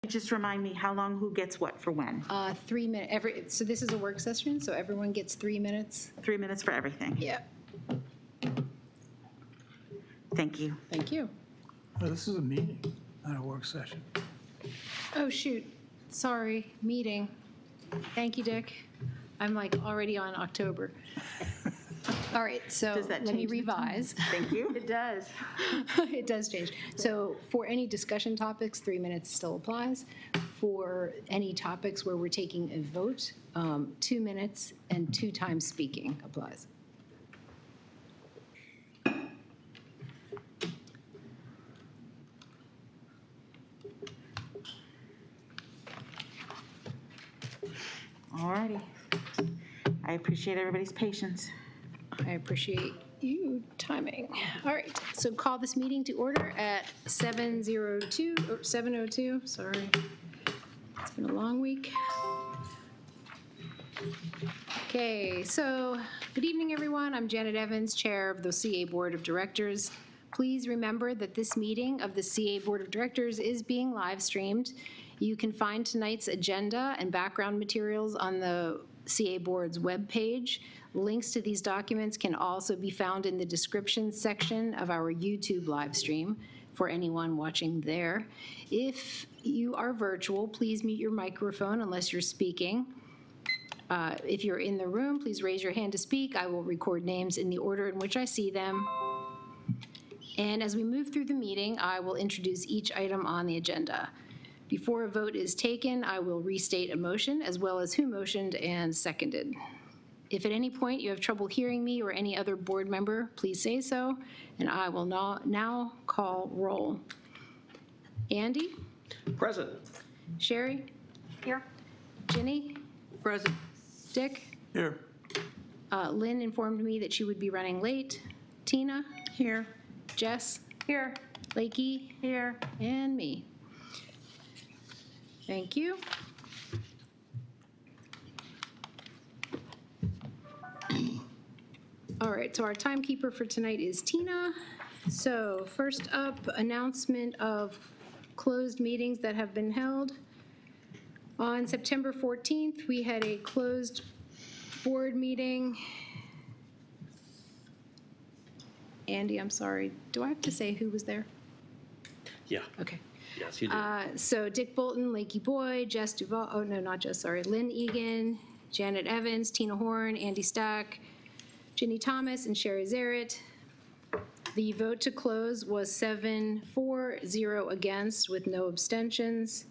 Just remind me how long, who gets what for when? 3 minutes. So this is a work session, so everyone gets 3 minutes. 3 minutes for everything. Yeah. Thank you. Thank you. Oh, this is a meeting, not a work session. Oh, shoot. Sorry. Meeting. Thank you, Dick. I'm like already on October. All right, so Does that let me change the time? revise. Thank you. It does. It does change. So for any discussion topics, 3 minutes still applies. For any topics where we're taking a vote, 2 minutes and 2 times speaking applies. All righty. I appreciate everybody's patience. I appreciate you timing. All right, so call this meeting to order at 7:02, sorry. It's been a long week. Okay, so good evening, everyone. I'm Janet Evans, Chair of the CA Board of Directors. Please remember that this meeting of the CA Board of Directors is being live streamed. You can find tonight's agenda and background materials on the CA Board's webpage. Links to these documents can also be found in the description section of our YouTube live stream for anyone watching there. If you are virtual, please mute your microphone unless you're speaking. If you're in the room, please raise your hand to speak. I will record names in the order in which I see them. And as we move through the meeting, I will introduce each item on the agenda. Before a vote is taken, I will restate a motion as well as who motioned and seconded. If at any point you have trouble hearing me or any other board member, please say so, and I will now call roll. Andy? Present. Sherry? Here. Ginny? Present. Dick? Here. Lynn informed me that she would be running late. Tina? Here. Jess? Here. Lakey? Here. And me. Thank you. All right, so our timekeeper for tonight is Tina. So first up, announcement of closed meetings that have been held. On September 14th, we had a closed board meeting. Andy, I'm sorry, do I have to say who was there? Yeah. Okay. Yes, you do. So Dick Bolton, Lakey Boyd, Jess Duval, oh no, not Jess, sorry, Lynn Egan, Janet Evans, Tina Horn, Andy Stack, Ginny Thomas, and Sherry Zarrett. The vote to close was 7-4, 0 against with no abstentions.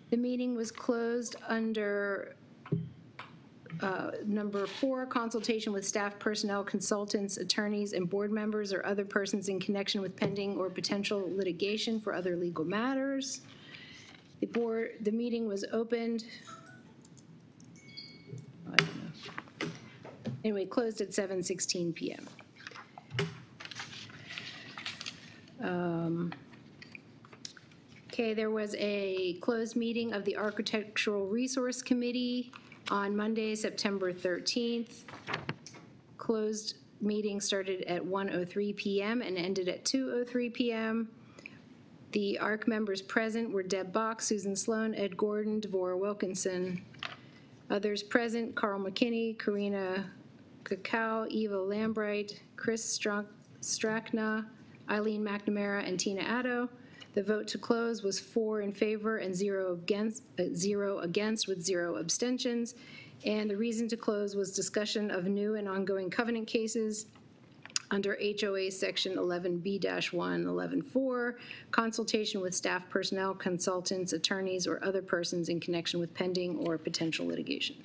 The meeting was closed under number 4, consultation with staff, personnel, consultants, attorneys, and board members or other persons in connection with pending or potential litigation for other legal matters. The meeting was opened, I don't know. Anyway, closed at 7:16 p.m. Okay, there was a closed meeting of the Architectural Resource Committee on Monday, September 13th. Closed meeting started at 1:03 p.m. and ended at 2:03 p.m. The ARC members present were Deb Bach, Susan Sloan, Ed Gordon, Devorah Wilkinson. Others present, Carl McKinney, Karina Cacao, Eva Lambright, Chris Strachna, Eileen McNamara, and Tina Addo. The vote to close was 4 in favor and 0 against with 0 abstentions. And the reason to close was discussion of new and ongoing covenant cases under HOA section 11B-1, 11-4, consultation with staff, personnel, consultants, attorneys, or other persons in connection with pending or potential litigation.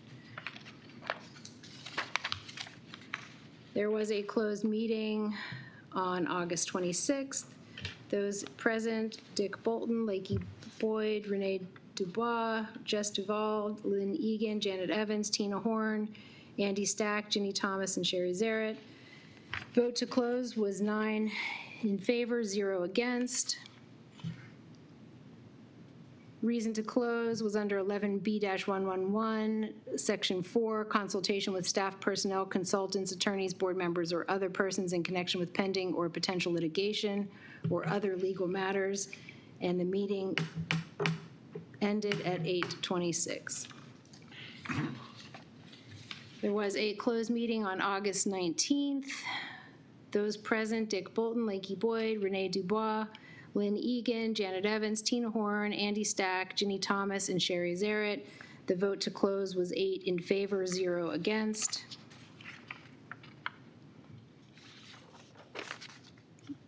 There was a closed meeting on August 26th. Those present, Dick Bolton, Lakey Boyd, Renee Dubois, Jess Duval, Lynn Egan, Janet Evans, Tina Horn, Andy Stack, Ginny Thomas, and Sherry Zarrett. Vote to close was 9 in favor, 0 against. Reason to close was under 11B-111, Section 4, consultation with staff, personnel, consultants, attorneys, board members, or other persons in connection with pending or potential litigation or other legal matters. and the meeting ended at 8:26. There was a closed meeting on August 19th. Those present, Dick Bolton, Lakey Boyd, Renee Dubois, Lynn Egan, Janet Evans, Tina Horn, Andy Stack, Ginny Thomas, and Sherry Zarrett. The vote to close was 8 in favor, 0 against.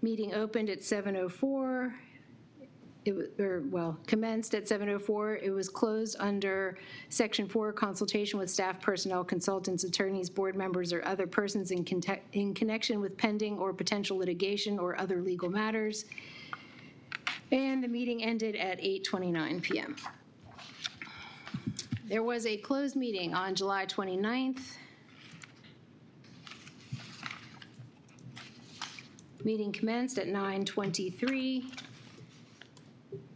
Meeting opened at 7:04. Commenced at 7:04. It was closed under Section 4, consultation with staff, personnel, consultants, attorneys, board members, or other persons in connection with pending or potential litigation or other legal matters. And the meeting ended at 8:29 p.m. There was a closed meeting on July 29th. Meeting commenced at 9:23.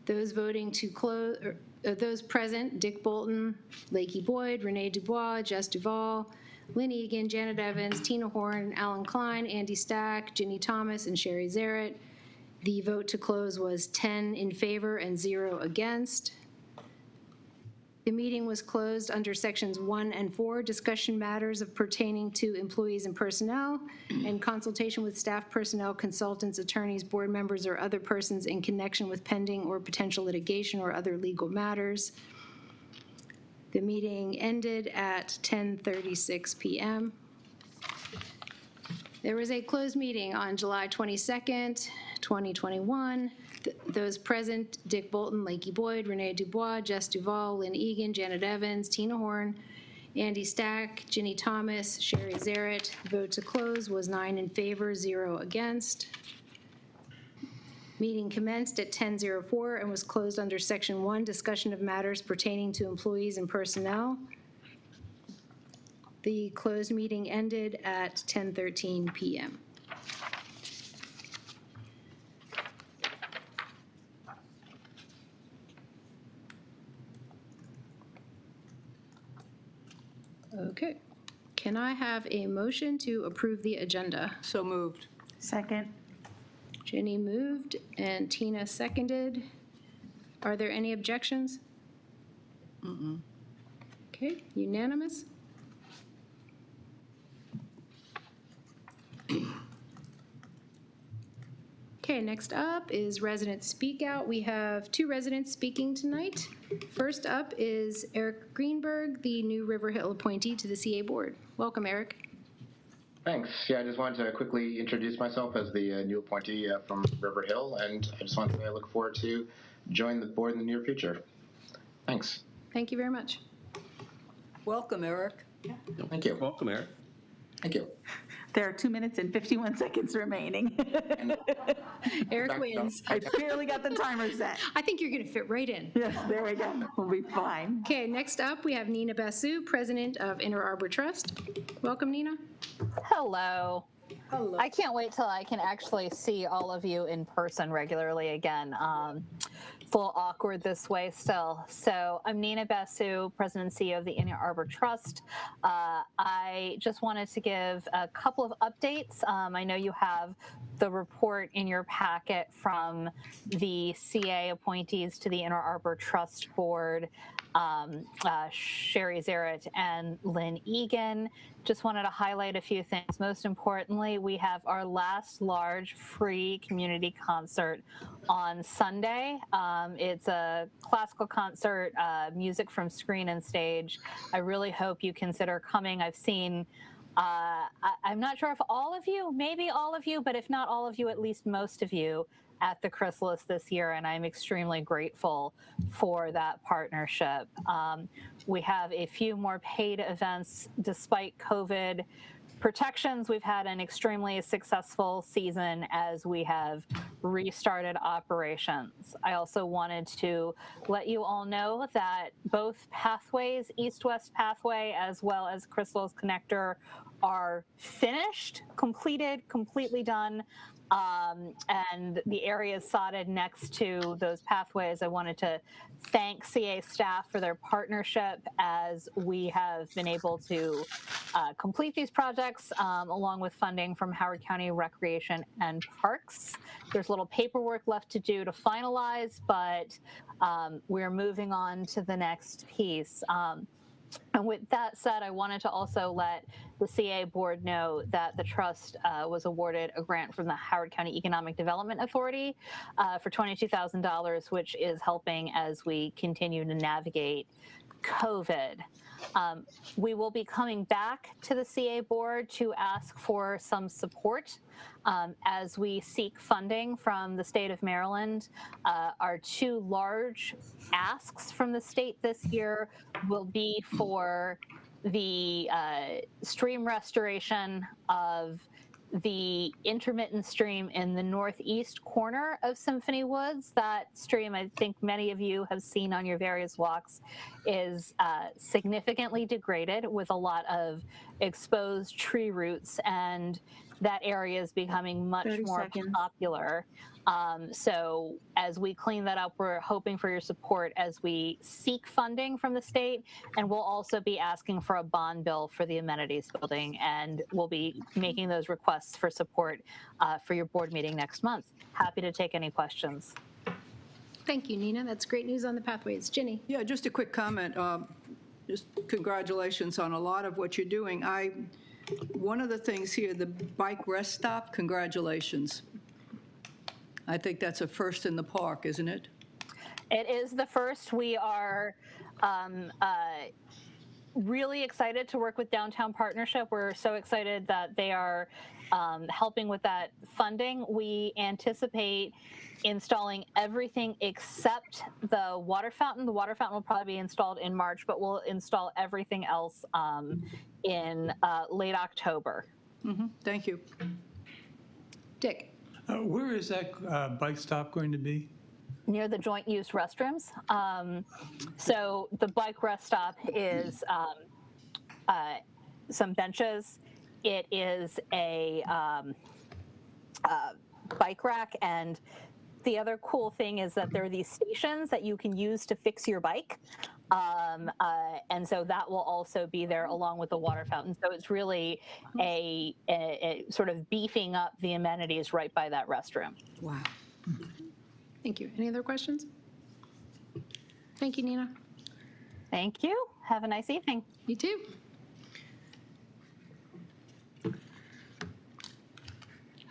Those voting to close, those present, Dick Bolton, Lakey Boyd, Renee Dubois, Jess Duval, Lynn Egan, Janet Evans, Tina Horn, Alan Klein, Andy Stack, Ginny Thomas, and Sherry Zarrett. The vote to close was 10 in favor and 0 against. The meeting was closed under Sections 1 and 4, discussion matters of pertaining to employees and personnel, and consultation with staff, personnel, consultants, attorneys, board members, or other persons in connection with pending or potential litigation or other legal matters. The meeting ended at 10:36 p.m. There was a closed meeting on July 22nd, 2021. Those present, Dick Bolton, Lakey Boyd, Renee Dubois, Jess Duval, Lynn Egan, Janet Evans, Tina Horn, Andy Stack, Ginny Thomas, Sherry Zarrett. Vote to close was 9 in favor, 0 against. Meeting commenced at 10:04 and was closed under Section 1, discussion of matters pertaining to employees and personnel. The closed meeting ended at 10:13 p.m. Okay. Can I have a motion to approve the agenda? So moved. Second. Jenny moved and Tina seconded. Are there any objections? Okay, unanimous. Okay, next up is resident speak out. We have 2 residents speaking tonight. First up is Eric Greenberg, the new River Hill appointee to the CA board. Welcome, Eric. Thanks. Yeah, I just wanted to quickly introduce myself as the new appointee from River Hill, and I just wanted to say I look forward to joining the board in the near future. Thanks. Thank you very much. Welcome, Eric. Thank you. Welcome, Eric. Thank you. There are 2 minutes and 51 seconds remaining. Eric wins. I barely got the timer set. I think you're going to fit right in. Yes, there we go. We'll be fine. Okay, next up, we have Nina Basu, president of Inner Arbor Trust. Welcome, Nina. Hello. Hello. I can't wait till I can actually see all of you in person regularly again. It's a little awkward this way still. So I'm Nina Basu, president and CEO of the Inner Arbor Trust. I just wanted to give a couple of updates. I know you have the report in your packet from the CA appointees to the Inner Arbor Trust Board, Sherry Zarrett and Lynn Egan. Just wanted to highlight a few things. Most importantly, we have our last large free community concert on Sunday. It's a classical concert, music from screen and stage. I really hope you consider coming. I've seen, I'm not sure if all of you, maybe all of you, but if not all of you, at least most of you at the Chrysalis this year, and I'm extremely grateful for that partnership. We have a few more paid events despite COVID protections. We've had an extremely successful season as we have restarted operations. I also wanted to let you all know that both pathways, East-West Pathway as well as Chrysalis Connector, are finished, completed, completely done. and the areas sodded next to those pathways. I wanted to thank CA staff for their partnership as we have been able to complete these projects along with funding from Howard County Recreation and Parks. There's a little paperwork left to do to finalize, but we're moving on to the next piece. And with that said, I wanted to also let the CA board know that the trust was awarded a grant from the Howard County Economic Development Authority for $22,000, which is helping as we continue to navigate COVID. We will be coming back to the CA board to ask for some support as we seek funding from the state of Maryland. Our two large asks from the state this year will be for the stream restoration of the intermittent stream in the northeast corner of Symphony Woods. That stream, I think many of you have seen on your various walks, is significantly degraded with a lot of exposed tree roots, and that area is becoming much 30 more seconds. popular. So as we clean that up, we're hoping for your support as we seek funding from the state, and we'll also be asking for a bond bill for the amenities building, and we'll be making those requests for support for your board meeting next month. Happy to take any questions. Thank you, Nina. That's great news on the pathways. Ginny? Yeah, just a quick comment. Just congratulations on a lot of what you're doing. One of the things here, the bike rest stop, congratulations. I think that's a first in the park, isn't it? It is the first. We are really excited to work with Downtown Partnership. We're so excited that they are helping with that funding. We anticipate installing everything except the water fountain. The water fountain will probably be installed in March, but we'll install everything else in late October. Thank you. Dick? Where is that bike stop going to be? Near the joint use restrooms. So the bike rest stop is some benches. It is a bike rack, and the other cool thing is that there are these stations that you can use to fix your bike. And so that will also be there along with the water fountain. So it's really a sort of beefing up the amenities right by that restroom. Wow. Thank you. Any other questions? Thank you, Nina. Thank you. Have a nice evening. You too.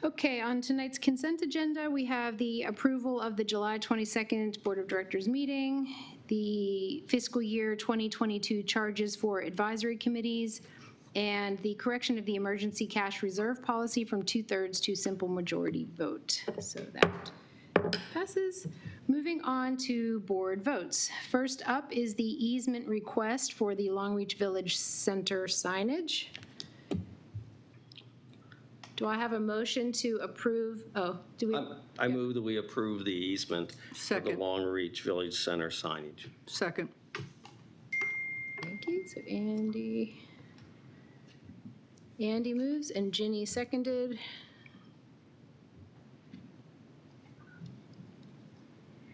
Okay, on tonight's consent agenda, we have the approval of the July 22nd Board of Directors meeting, the fiscal year 2022 charges for advisory committees, and the correction of the emergency cash reserve policy from 2/3 to simple majority vote. So that passes. Moving on to board votes. First up is the easement request for the Long Reach Village Center signage. Do I have a motion to approve? Oh, do we? I move that we approve the easement for the Second. Long Reach Village Center signage. Second. Thank you. So Andy moves and Ginny seconded.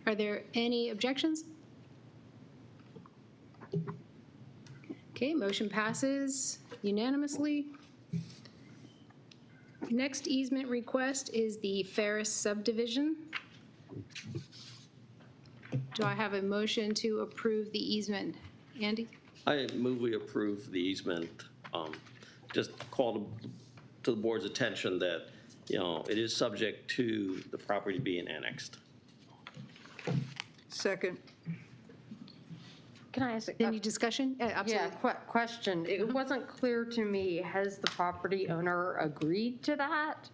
Are there any objections? Okay, motion passes unanimously. Next easement request is the Ferris subdivision. Do I have a motion to approve the easement? Andy? I move we approve the easement. Just call to the board's attention that, it is subject to the property being annexed. Second. Can I ask Any discussion? Absolutely. Yeah, question. It wasn't clear to me, has the property owner agreed to that?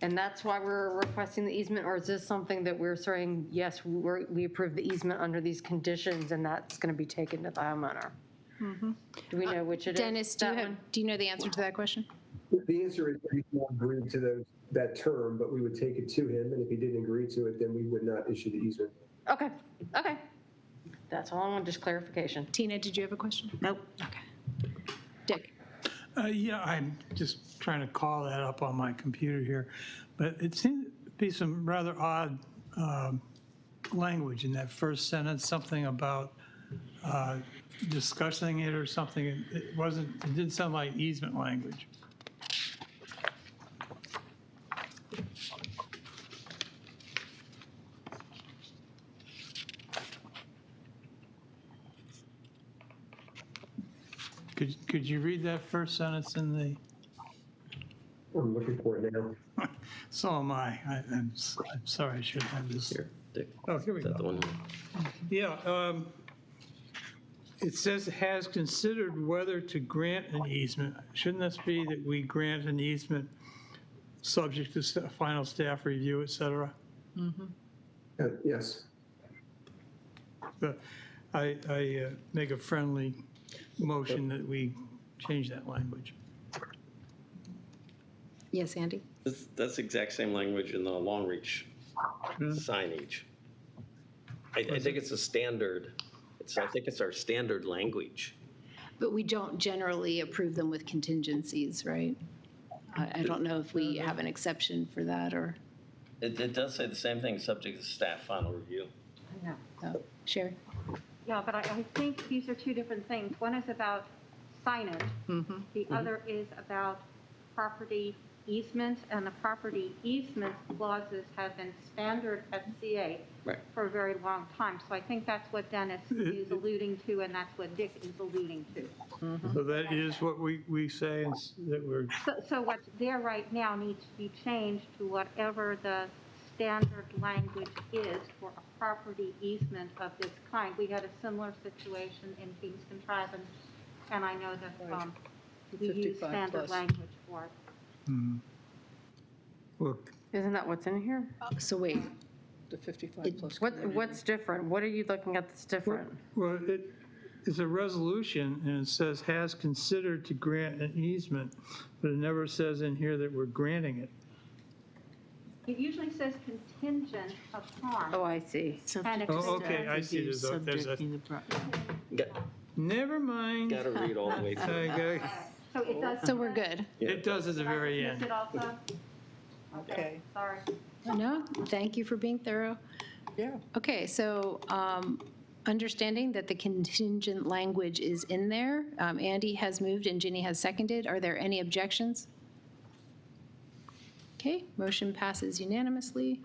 And that's why we're requesting the easement, or is this something that we're saying, yes, we approve the easement under these conditions and that's going to be taken to the homeowner? Do we know which it is? Dennis, That one? do you know the answer to that question? The answer is that he won't agree to that term, but we would take it to him, and if he didn't agree to it, then we would not issue the easement. Okay. That's all I wanted, just clarification. Tina, did you have a question? Nope. Okay. Dick? Yeah, I'm just trying to call that up on my computer here, but it seems to be some rather odd language in that first sentence, something about discussing it or something. It didn't sound like easement language. Could you read that first sentence in the, I'm looking for it now. so am I. I'm sorry, I should have this. Here, Dick. Oh, here we Is that the go. one? Yeah, it says has considered whether to grant an easement. Shouldn't this be that we grant an easement subject to final staff review, et cetera? Yes. But I make a friendly motion that we change that language. Yes, Andy? That's the exact same language in the long reach signage. I think it's a standard, I think it's our standard language. But we don't generally approve them with contingencies, right? I don't know if we have an exception for that or, It does say the same thing, subject to staff final review. oh, Sherry? Yeah, but I think these are two different things. One is about signage. The other is about property easement, and the property easement clauses have been standard at CA Right. for a very long time. So I think that's what Dennis is alluding to, and that's what Dick is alluding to. So that is what we say, that we're, So what's there right now needs to be changed to whatever the standard language is for a property easement of this kind. We had a similar situation in Kingston Drive, and I know that we use 55 standard plus. language for it. look, Isn't that what's in here? So wait, The 55 plus. What's different? What are you looking at that's different? well, it's a resolution, and it says has considered to grant an easement, but it never says in here that we're granting it. It usually says contingent upon. Oh, I see. And it's Oh, okay, I see, there's a, never mind. Got to read all the way through. So it does. so we're good. It does at the very Miss end. it also? Okay. Sorry. No, thank you for being thorough. Yeah. Okay, so understanding that the contingent language is in there, Andy has moved and Ginny has seconded. Are there any objections? Okay, motion passes unanimously.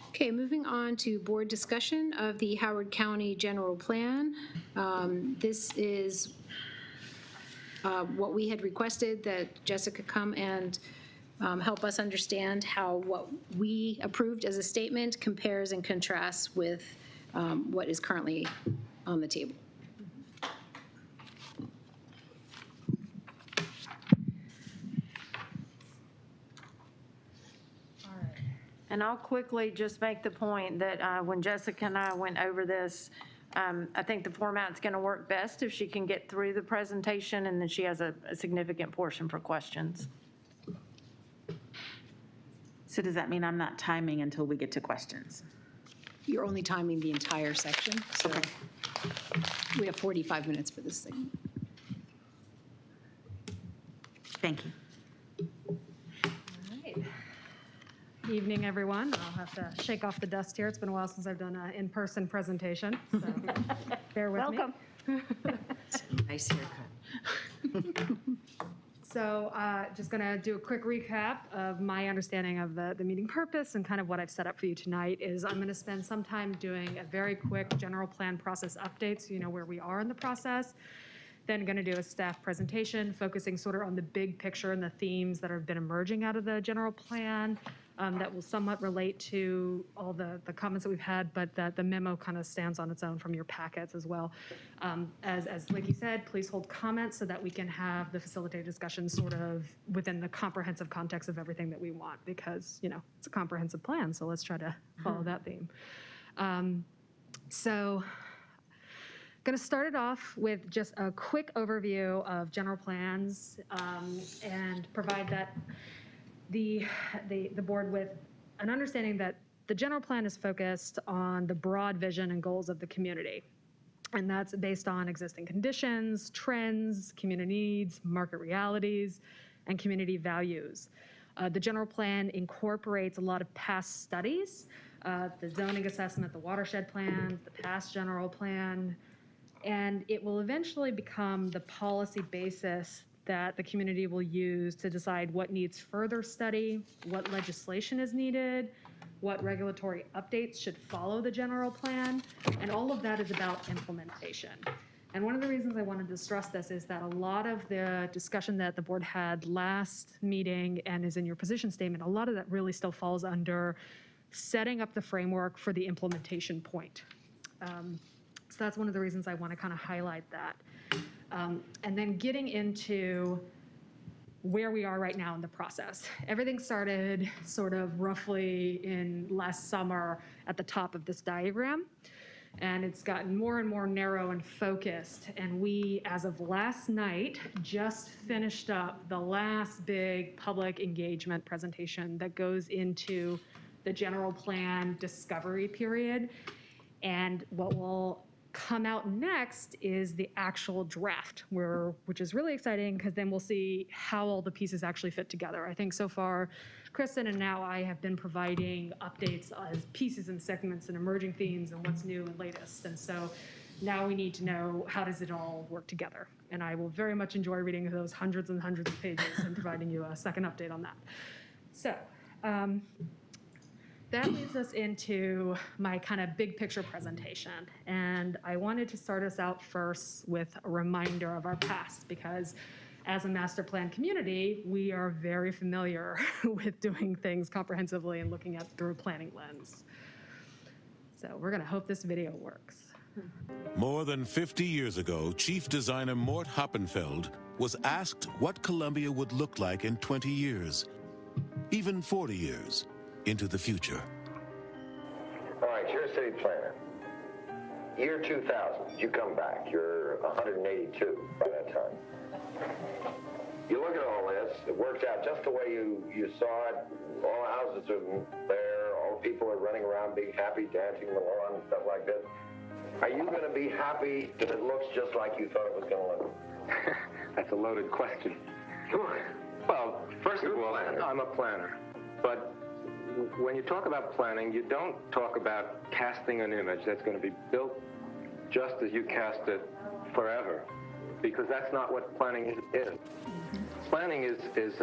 Okay, moving on to board discussion of the Howard County General Plan. This is what we had requested, that Jessica come and help us understand how what we approved as a statement compares and contrasts with what is currently on the table. And I'll quickly just make the point that when Jessica and I went over this, I think the format's going to work best if she can get through the presentation, and then she has a significant portion for questions. So does that mean I'm not timing until we get to questions? You're only timing the entire section, so we have 45 minutes for this thing. Thank you. Evening, everyone. I'll have to shake off the dust here. It's been a while since I've done an in-person presentation, so bear with me. Welcome. Nice haircut. So just going to do a quick recap of my understanding of the meeting purpose, and kind of what I've set up for you tonight is I'm going to spend some time doing a very quick general plan process update so you know where we are in the process. Then going to do a staff presentation focusing sort of on the big picture and the themes that have been emerging out of the general plan. That will somewhat relate to all the comments that we've had, but that the memo kind of stands on its own from your packets as well. As Lakey said, please hold comments so that we can have the facilitated discussion sort of within the comprehensive context of everything that we want, because, you know, it's a comprehensive plan, so let's try to follow that theme. So Going to start it off with just a quick overview of general plans and provide that the board with an understanding that the general plan is focused on the broad vision and goals of the community. And that's based on existing conditions, trends, community needs, market realities, and community values. The general plan incorporates a lot of past studies, the zoning assessment, the watershed plan, the past general plan, and it will eventually become the policy basis that the community will use to decide what needs further study, what legislation is needed, what regulatory updates should follow the general plan, and all of that is about implementation. And one of the reasons I wanted to stress this is that a lot of the discussion that the board had last meeting and is in your position statement, a lot of that really still falls under setting up the framework for the implementation point. So that's one of the reasons I want to kind of highlight that. And then getting into where we are right now in the process. Everything started sort of roughly in last summer at the top of this diagram. And it's gotten more and more narrow and focused. And we, as of last night, just finished up the last big public engagement presentation that goes into the general plan discovery period. And what will come out next is the actual draft, which is really exciting because then we'll see how all the pieces actually fit together. I think so far, Kristen and now I have been providing updates as pieces and segments and emerging themes and what's new and latest. And so now we need to know how does it all work together. And I will very much enjoy reading those hundreds and hundreds of pages and providing you a second update on that. So, that leads us into my kind of big picture presentation. And I wanted to start us out first with a reminder of our past, because as a master plan community, we are very familiar with doing things comprehensively and looking at through a planning lens. So we're gonna hope this video works. More than 50 years ago, Chief Designer Mort Hoppenfeld was asked what Columbia would look like in 20 years, even 40 years. Into the future. All right, you're a city planner. Year 2000, you come back. You're 182 by that time. You look at all this, it works out just the way you saw it. All the houses are there, all the people are running around being happy, dancing in the lawn and stuff like this. Are you going to be happy if it looks just like you thought it was going to look? That's a loaded question. Come on. Well, first of all, I'm a planner. But when you talk about planning, you don't talk about casting an image that's going to be built just as you cast it forever, because that's not what planning is. Planning is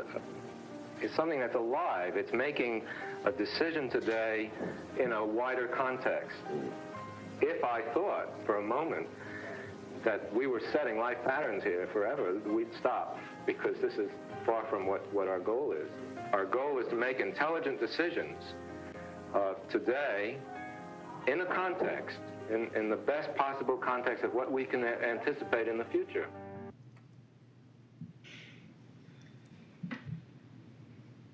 something that's alive. It's making a decision today in a wider context. If I thought for a moment that we were setting life patterns here forever, we'd stop, because this is far from what our goal is. Our goal is to make intelligent decisions today in a context, in the best possible context of what we can anticipate in the future.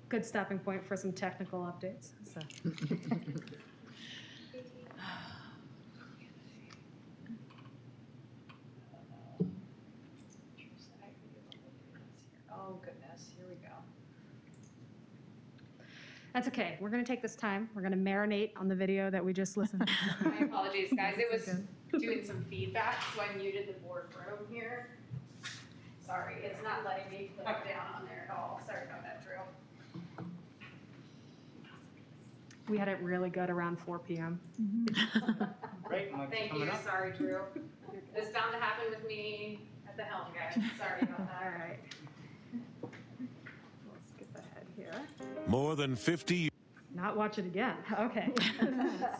Good stopping point for some technical updates. So. Oh, goodness. Here we go. That's okay. We're going to take this time. We're going to marinate on the video that we just listened to. My apologies, guys. It was doing some feedback, so I muted the board room here. Sorry, it's not letting me click down on there at all. Sorry about that, Drew. We had it really good around 4 p.m. Great. Thank you. Sorry, Drew. This bound to happen with me at the helm, guys. Sorry about that. All right. Let's skip ahead here. More than 50 years. Not watch it again. Okay.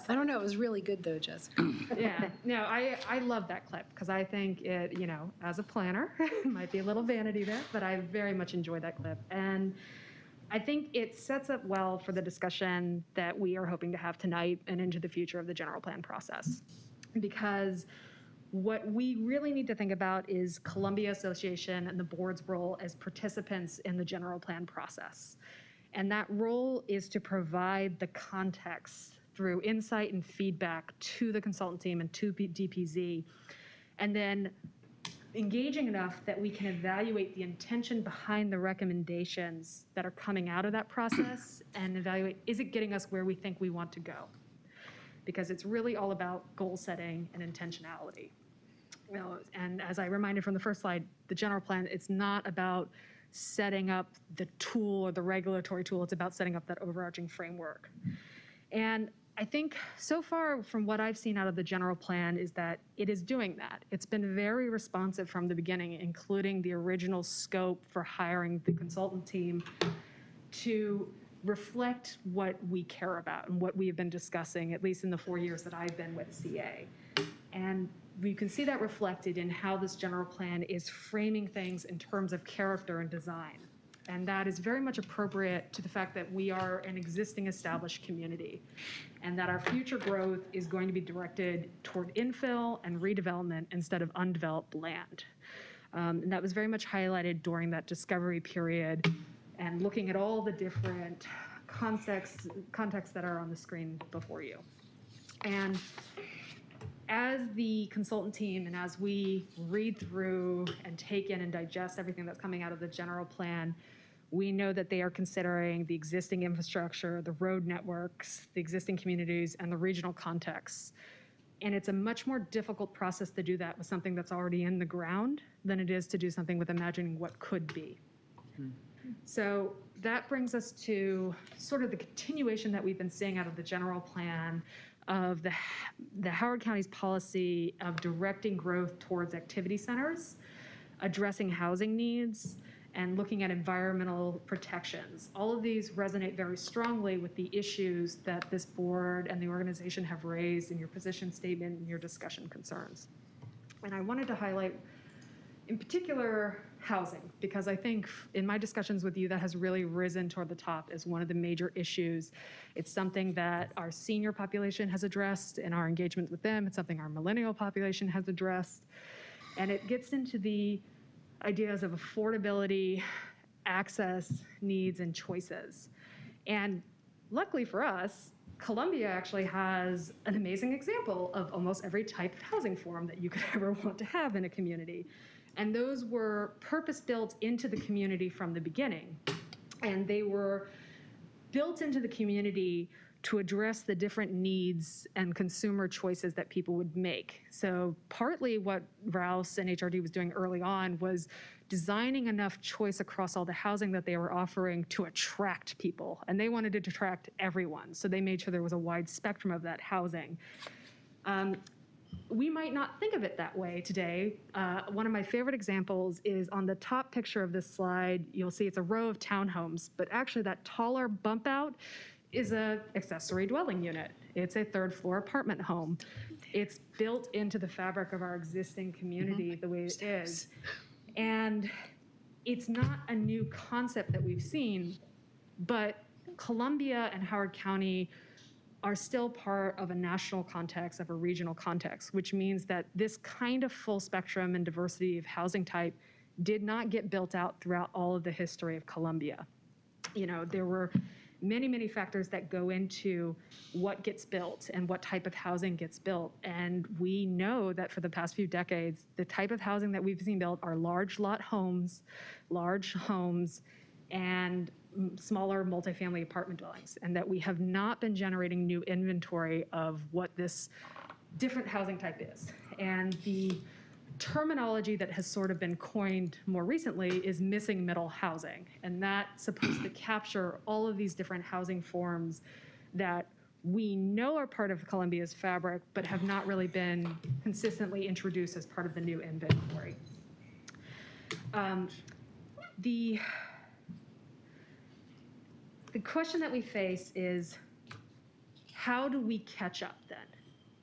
I don't know. It was really good, though, Jessica. Yeah. No, I love that clip because I think it, as a planner, might be a little vanity there, but I very much enjoy that clip. And I think it sets up well for the discussion that we are hoping to have tonight and into the future of the general plan process. Because what we really need to think about is Columbia Association and the board's role as participants in the general plan process. And that role is to provide the context through insight and feedback to the consultant team and to DPZ and then engaging enough that we can evaluate the intention behind the recommendations that are coming out of that process and evaluate, is it getting us where we think we want to go? Because it's really all about goal setting and intentionality. You know, and as I reminded from the first slide, the general plan, it's not about setting up the tool or the regulatory tool, it's about setting up that overarching framework. And I think so far from what I've seen out of the general plan is that it is doing that. It's been very responsive from the beginning, including the original scope for hiring the consultant team to reflect what we care about and what we have been discussing, at least in the 4 years that I've been with CA. And you can see that reflected in how this general plan is framing things in terms of character and design. And that is very much appropriate to the fact that we are an existing established community and that our future growth is going to be directed toward infill and redevelopment instead of undeveloped land. And that was very much highlighted during that discovery period and looking at all the different contexts that are on the screen before you. And as the consultant team and as we read through and take in and digest everything that's coming out of the general plan, we know that they are considering the existing infrastructure, the road networks, the existing communities, and the regional contexts. And it's a much more difficult process to do that with something that's already in the ground than it is to do something with imagining what could be. So that brings us to sort of the continuation that we've been seeing out of the general plan of the Howard County's policy of directing growth towards activity centers, addressing housing needs, and looking at environmental protections. All of these resonate very strongly with the issues that this board and the organization have raised in your position statement and your discussion concerns. And I wanted to highlight, in particular, housing, because I think in my discussions with you, that has really risen toward the top as one of the major issues. It's something that our senior population has addressed in our engagement with them. It's something our millennial population has addressed. And it gets into the ideas of affordability, access, needs, and choices. And luckily for us, Columbia actually has an amazing example of almost every type of housing form that you could ever want to have in a community. And those were purpose-built into the community from the beginning. And they were built into the community to address the different needs and consumer choices that people would make. So partly what Rouse and HRD was doing early on was designing enough choice across all the housing that they were offering to attract people. And they wanted to attract everyone. So they made sure there was a wide spectrum of that housing. We might not think of it that way today. One of my favorite examples is on the top picture of this slide. You'll see it's a row of townhomes, but actually that taller bump out is an accessory dwelling unit. It's a third floor apartment home. It's built into the fabric of our existing community the way it is. And it's not a new concept that we've seen, but Columbia and Howard County are still part of a national context, of a regional context, which means that this kind of full spectrum and diversity of housing type did not get built out throughout all of the history of Columbia. You know, there were many, many factors that go into what gets built and what type of housing gets built. And we know that for the past few decades, the type of housing that we've seen built are large lot homes, and smaller multifamily apartment dwellings, and that we have not been generating new inventory of what this different housing type is. And the terminology that has sort of been coined more recently is missing middle housing. And that's supposed to capture all of these different housing forms that we know are part of Columbia's fabric, but have not really been consistently introduced as part of the new inventory. The question that we face is, how do we catch up then?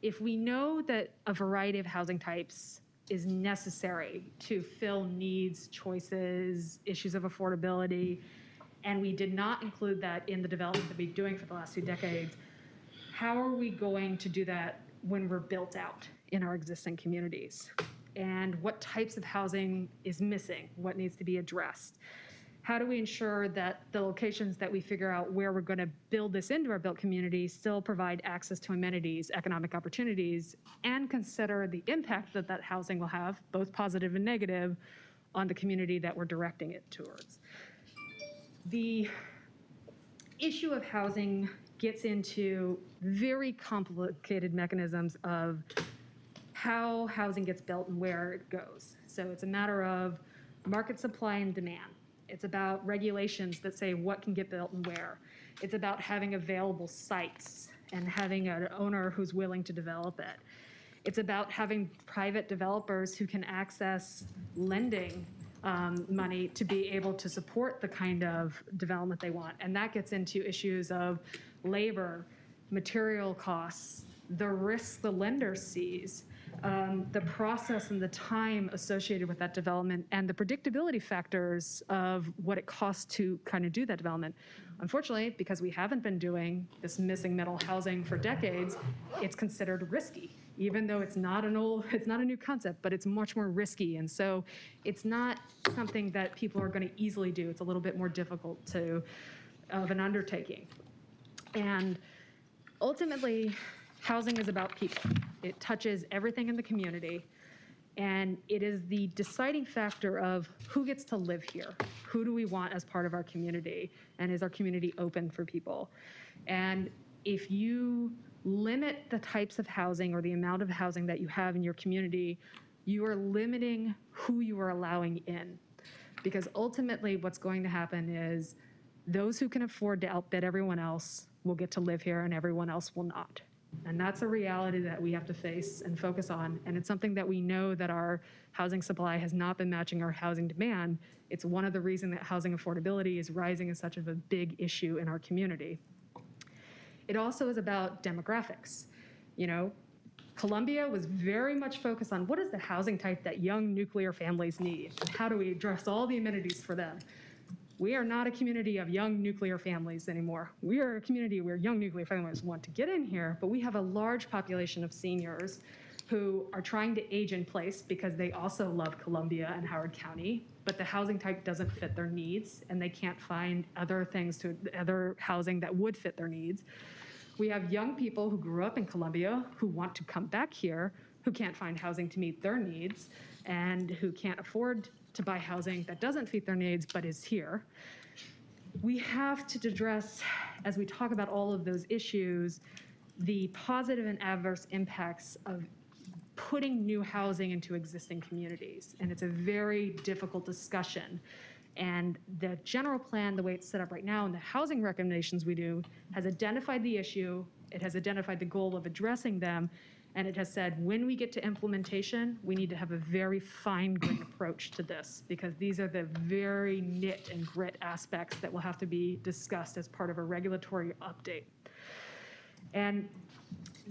If we know that a variety of housing types is necessary to fill needs, choices, issues of affordability, and we did not include that in the development that we've been doing for the last 2 decades, how are we going to do that when we're built out in our existing communities? And what types of housing is missing? What needs to be addressed? how do we ensure that the locations that we figure out where we're going to build this into our built community still provide access to amenities, economic opportunities, and consider the impact that that housing will have, both positive and negative, on the community that we're directing it towards. The issue of housing gets into very complicated mechanisms of how housing gets built and where it goes. So it's a matter of market supply and demand. It's about regulations that say what can get built and where. It's about having available sites and having an owner who's willing to develop it. It's about having private developers who can access lending money to be able to support the kind of development they want. And that gets into issues of labor, material costs, the risks the lender sees, the process and the time associated with that development, and the predictability factors of what it costs to kind of do that development. Unfortunately, because we haven't been doing this missing middle housing for decades, it's considered risky, even though it's not a new concept, but it's much more risky. And so it's not something that people are going to easily do. It's a little bit more difficult of an undertaking. And ultimately, housing is about people. It touches everything in the community, and it is the deciding factor of who gets to live here, who do we want as part of our community, and is our community open for people? And if you limit the types of housing or the amount of housing that you have in your community, you are limiting who you are allowing in. Because ultimately what's going to happen is those who can afford to outbid everyone else will get to live here and everyone else will not. And that's a reality that we have to face and focus on. And it's something that we know that our housing supply has not been matching our housing demand. It's one of the reasons that housing affordability is rising as such of a big issue in our community. It also is about demographics. You know, Columbia was very much focused on what is the housing type that young nuclear families need, and how do we address all the amenities for them. We are not a community of young nuclear families anymore. We are a community where young nuclear families want to get in here, but we have a large population of seniors who are trying to age in place because they also love Columbia and Howard County, but the housing type doesn't fit their needs, and they can't find other housing that would fit their needs. We have young people who grew up in Columbia who want to come back here, who can't find housing to meet their needs, and who can't afford to buy housing that doesn't fit their needs but is here. We have to address, as we talk about all of those issues, the positive and adverse impacts of putting new housing into existing communities. And it's a very difficult discussion. And the general plan, the way it's set up right now, and the housing recommendations we do, has identified the issue, it has identified the goal of addressing them, and it has said when we get to implementation, we need to have a very fine-grained approach to this, because these are the very nit and grit aspects that will have to be discussed as part of a regulatory update. And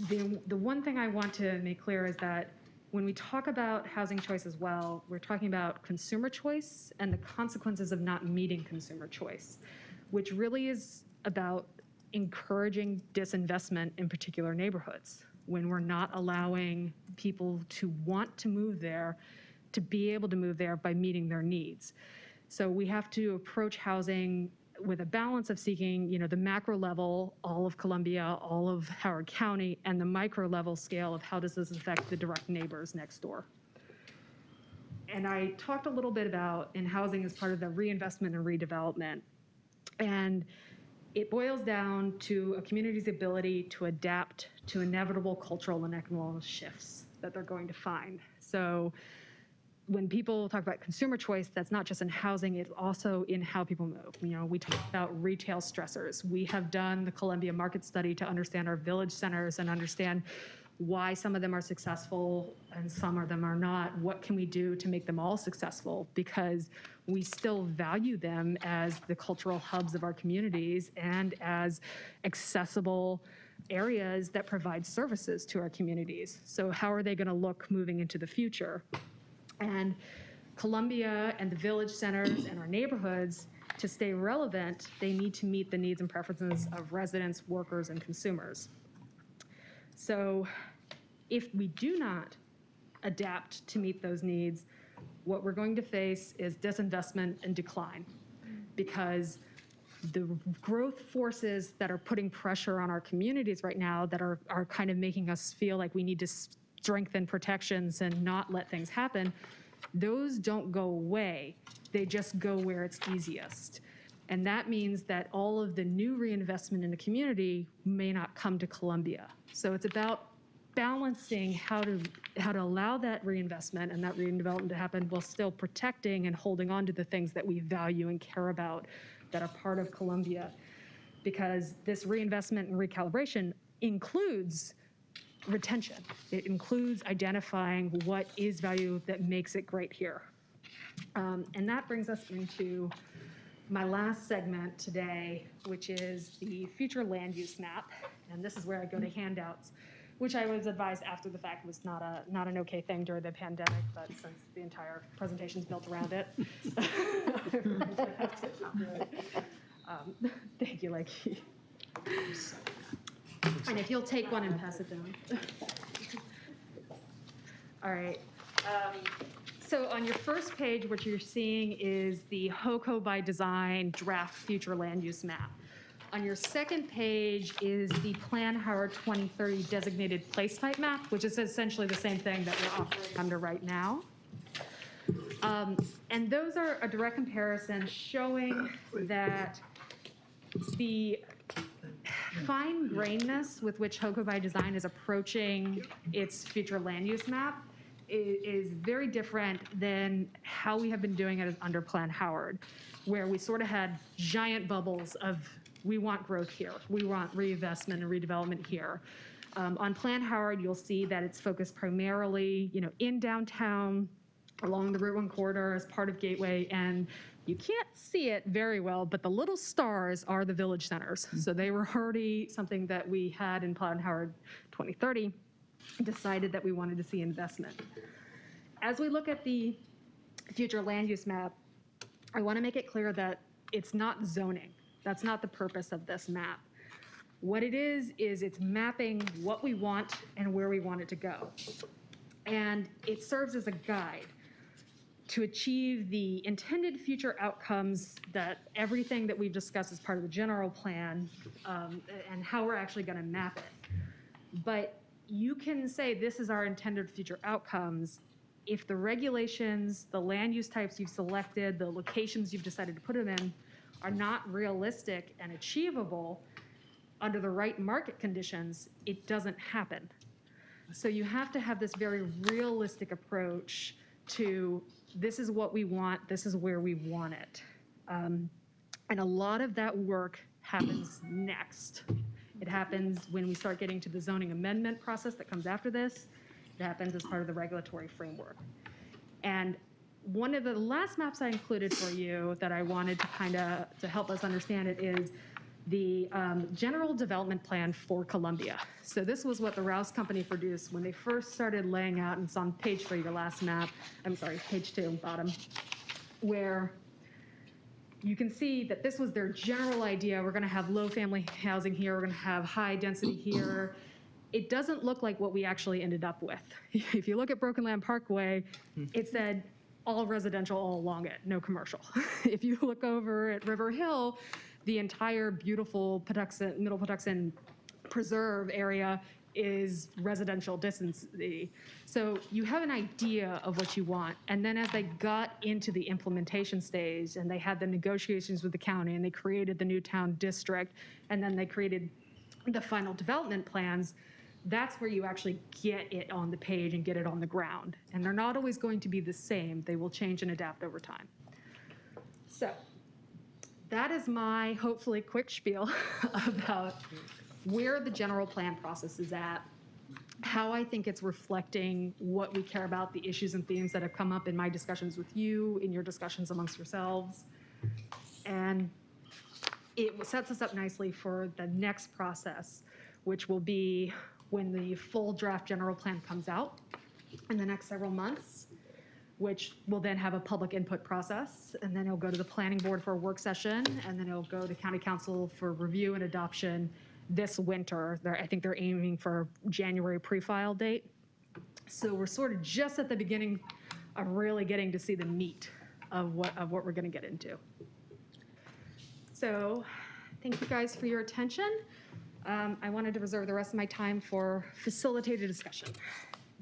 the one thing I want to make clear is that when we talk about housing choice as well, we're talking about consumer choice and the consequences of not meeting consumer choice, which really is about encouraging disinvestment in particular neighborhoods, when we're not allowing people to want to move there, to be able to move there by meeting their needs. So we have to approach housing with a balance of seeking, the macro level, all of Columbia, all of Howard County, and the micro level scale of how does this affect the direct neighbors next door. And I talked a little bit about in housing as part of the reinvestment and redevelopment. And it boils down to a community's ability to adapt to inevitable cultural and economic shifts that they're going to find. So when people talk about consumer choice, that's not just in housing, it's also in how people move. We talk about retail stressors. We have done the Columbia market study to understand our village centers and understand why some of them are successful and some of them are not. What can we do to make them all successful? Because we still value them as the cultural hubs of our communities and as accessible areas that provide services to our communities. So how are they going to look moving into the future? And Columbia and the village centers and our neighborhoods, to stay relevant, they need to meet the needs and preferences of residents, workers, and consumers. So if we do not adapt to meet those needs, what we're going to face is disinvestment and decline. because the growth forces that are putting pressure on our communities right now that are kind of making us feel like we need to strengthen protections and not let things happen, those don't go away. They just go where it's easiest. And that means that all of the new reinvestment in the community may not come to Columbia. So it's about balancing how to allow that reinvestment and that redevelopment to happen while still protecting and holding on to the things that we value and care about that are part of Columbia. Because this reinvestment and recalibration includes retention. It includes identifying what is value that makes it great here. And that brings us into my last segment today, which is the future land use map. And this is where I go to handouts, which I was advised after the fact was not an okay thing during the pandemic, but since the entire presentation is built around it. Thank you, Lakey. And if you'll take one and pass it down. All right. So on your first page, what you're seeing is the HOCO by design draft future land use map. On your second page is the Plan Howard 2030 designated place type map, which is essentially the same thing that we're operating under right now. And those are a direct comparison showing that the fine grainedness with which HOCO by design is approaching its future land use map is very different than how we have been doing it under Plan Howard, where we sort of had giant bubbles of we want growth here, we want reinvestment and redevelopment here. On Plan Howard, you'll see that it's focused primarily, in downtown, along the Route 1 corridor as part of Gateway, and you can't see it very well, but the little stars are the village centers. So they were already something that we had in Plan Howard 2030, decided that we wanted to see investment. As we look at the future land use map, I want to make it clear that it's not zoning. That's not the purpose of this map. What it is it's mapping what we want and where we want it to go. And it serves as a guide to achieve the intended future outcomes that everything that we've discussed as part of the general plan and how we're actually going to map it. But you can say this is our intended future outcomes if the regulations, the land use types you've selected, the locations you've decided to put them in are not realistic and achievable under the right market conditions, it doesn't happen. So you have to have this very realistic approach to this is what we want, this is where we want it. And a lot of that work happens next. It happens when we start getting to the zoning amendment process that comes after this. It happens as part of the regulatory framework. And one of the last maps I included for you that I wanted to help us understand it is the general development plan for Columbia. So this was what the Rouse Company produced when they first started laying out, and it's on page 3, your last map, I'm sorry, page 2, bottom, where you can see that this was their general idea. We're gonna have low family housing here, we're gonna have high density here. It doesn't look like what we actually ended up with. If you look at Broken Land Parkway, it said all residential all along it, no commercial. If you look over at River Hill, the entire beautiful Patuxent, Middle Patuxent Preserve area is residential density. So you have an idea of what you want. And then as they got into the implementation stage and they had the negotiations with the county and they created the new town district and then they created the final development plans, that's where you actually get it on the page and get it on the ground. And they're not always going to be the same. They will change and adapt over time. So that is my hopefully quick spiel about where the general plan process is at, how I think it's reflecting what we care about, the issues and themes that have come up in my discussions with you, in your discussions amongst yourselves. And it sets us up nicely for the next process, which will be when the full draft general plan comes out in the next several months, which will then have a public input process, and then it'll go to the planning board for a work session, and then it'll go to county council for review and adoption this winter. I think they're aiming for January pre-file date. So we're sort of just at the beginning of really getting to see the meat of what we're going to get into. So thank you guys for your attention. I wanted to reserve the rest of my time for facilitated discussion.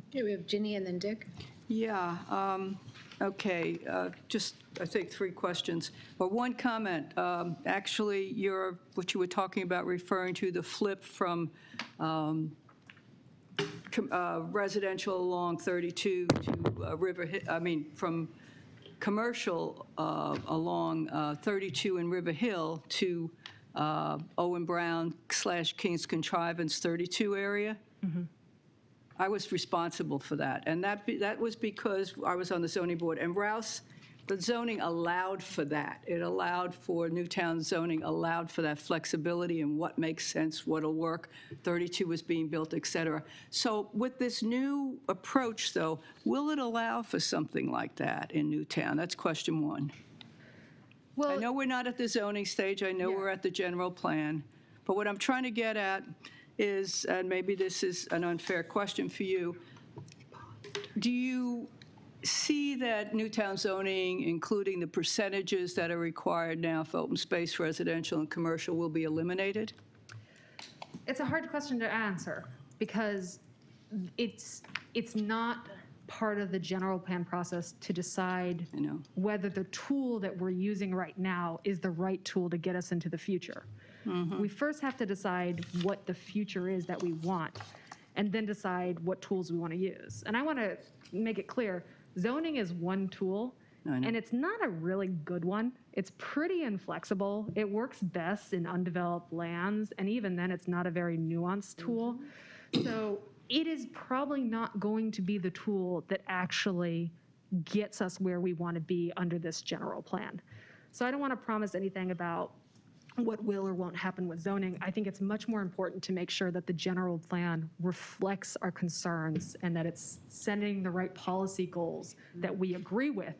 Okay, we have Ginny and then Dick. Yeah, okay, just, I think, 3 questions. But one comment, actually, what you were talking about, referring to the flip from residential along 32 to River, from commercial along 32 in River Hill to Owen Brown / King's Contrivance 32 area. I was responsible for that, and that was because I was on the zoning board. And Rouse, the zoning allowed for that. It allowed for Newtown zoning, allowed for that flexibility and what makes sense, what'll work. 32 was being built, et cetera. So with this new approach, though, will it allow for something like that in Newtown? That's question 1. Well, I know we're not at the zoning stage. I know we're at the general plan. But what I'm trying to get at is, and maybe this is an unfair question for you, do you see that Newtown zoning, including the percentages that are required now for open space, residential, and commercial, will be eliminated? it's a hard question to answer because it's not part of the general plan process to decide whether the tool that we're using right now is the right tool to get us into the future. We first have to decide what the future is that we want, and then decide what tools we want to use. And I want to make it clear, zoning is one tool, and it's not a really good one. It's pretty inflexible. It works best in undeveloped lands, and even then it's not a very nuanced tool. So it is probably not going to be the tool that actually gets us where we want to be under this general plan. So I don't want to promise anything about what will or won't happen with zoning. I think it's much more important to make sure that the general plan reflects our concerns and that it's sending the right policy goals that we agree with.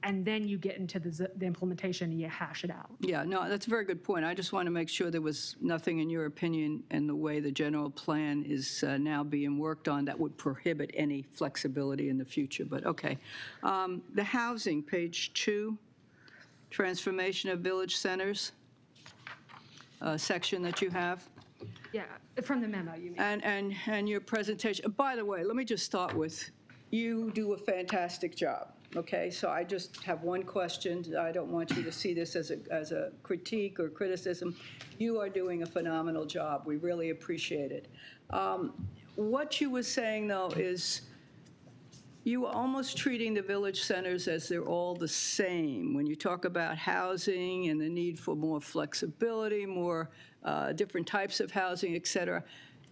And then you get into the implementation and you hash it out. Yeah, no, that's a very good point. I just want to make sure there was nothing, in your opinion, in the way the general plan is now being worked on that would prohibit any flexibility in the future, but okay. The housing, page 2, transformation of village centers, section that you have. Yeah, from the memo, you mean. And your presentation. By the way, let me just start with, you do a fantastic job. Okay, so I just have one question. I don't want you to see this as a critique or criticism. You are doing a phenomenal job. We really appreciate it. What you were saying, though, is you were almost treating the village centers as they're all the same. When you talk about housing and the need for more flexibility, more different types of housing, et cetera.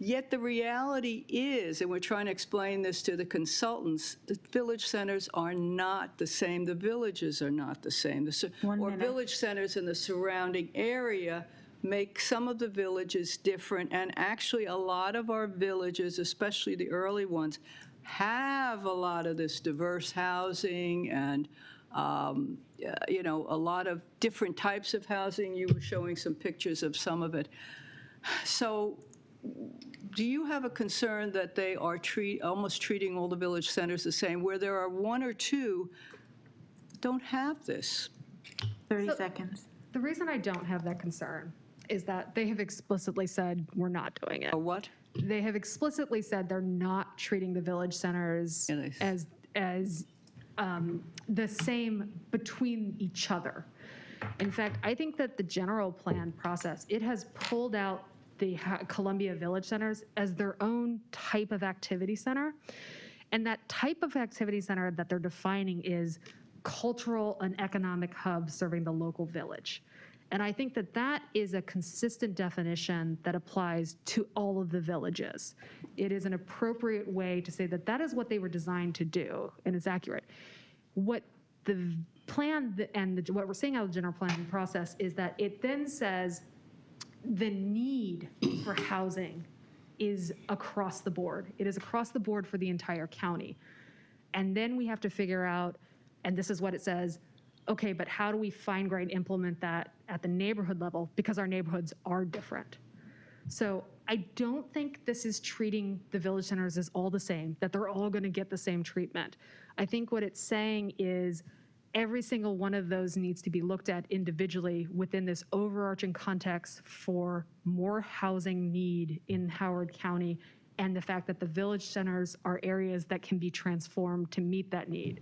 Yet the reality is, and we're trying to explain this to the consultants, the village centers are not the same. The villages are not the same. Village centers in the surrounding area make some of the villages different. And actually, a lot of our villages, especially the early ones, have a lot of this diverse housing and a lot of different types of housing. You were showing some pictures of some of it. So do you have a concern that they are almost treating all the village centers the same, where there are 1 or 2 don't have this? 30 seconds. The reason I don't have that concern is that they have explicitly said we're not doing it. Or what? They have explicitly said they're not treating the village centers as the same between each other. In fact, I think that the general plan process, it has pulled out the Columbia Village Centers as their own type of activity center. And that type of activity center that they're defining is cultural and economic hub serving the local village. And I think that that is a consistent definition that applies to all of the villages. It is an appropriate way to say that that is what they were designed to do, and it's accurate. What the plan and what we're seeing out of the general planning process is that it then says the need for housing is across the board. It is across the board for the entire county. And then we have to figure out, and this is what it says, okay, but how do we fine-grain implement that at the neighborhood level? Because our neighborhoods are different. So I don't think this is treating the village centers as all the same, that they're all going to get the same treatment. I think what it's saying is every single one of those needs to be looked at individually within this overarching context for more housing need in Howard County, and the fact that the village centers are areas that can be transformed to meet that need.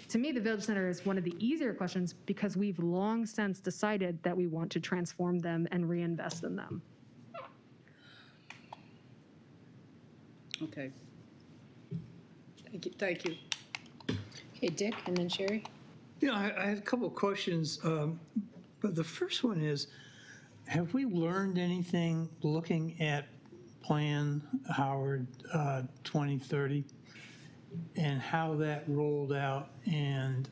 To me, the village center is one of the easier questions because we've long since decided that we want to transform them and reinvest in them. Okay. Thank you. Okay, Dick, and then Sherry. Yeah, I have a couple of questions, but the first one is, have we learned anything looking at Plan Howard 2030 and how that rolled out? And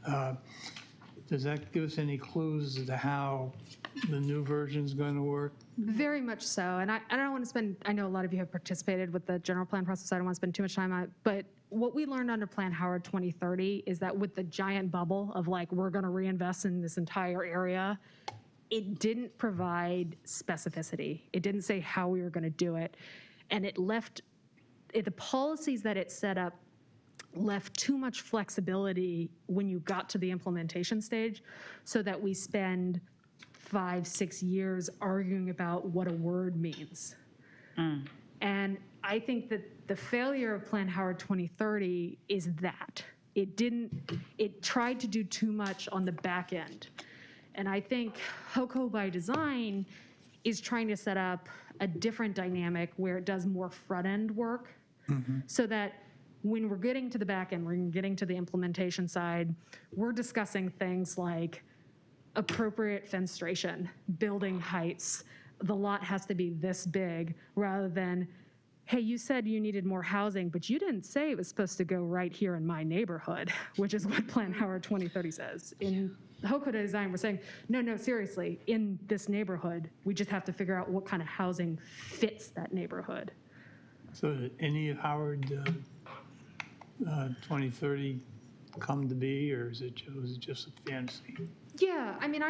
does that give us any clues as to how the new version is going to work? Very much so. And I don't want to spend, I know a lot of you have participated with the general plan process. I don't want to spend too much time on it. But what we learned under Plan Howard 2030 is that with the giant bubble of like, we're going to reinvest in this entire area, it didn't provide specificity. It didn't say how we were going to do it. And it left, the policies that it set up left too much flexibility when you got to the implementation stage, so that we spend 5-6 years arguing about what a word means. And I think that the failure of Plan Howard 2030 is that it tried to do too much on the back end. And I think HOCO by design is trying to set up a different dynamic where it does more front end work, so that when we're getting to the back end, we're getting to the implementation side, we're discussing things like appropriate fenestration, building heights, the lot has to be this big, rather than, hey, you said you needed more housing, but you didn't say it was supposed to go right here in my neighborhood, which is what Plan Howard 2030 says. In HOCO design, we're saying, no, seriously, in this neighborhood, we just have to figure out what kind of housing fits that neighborhood. So did any of Howard 2030 come to be, or was it just a fantasy? Yeah, I mean,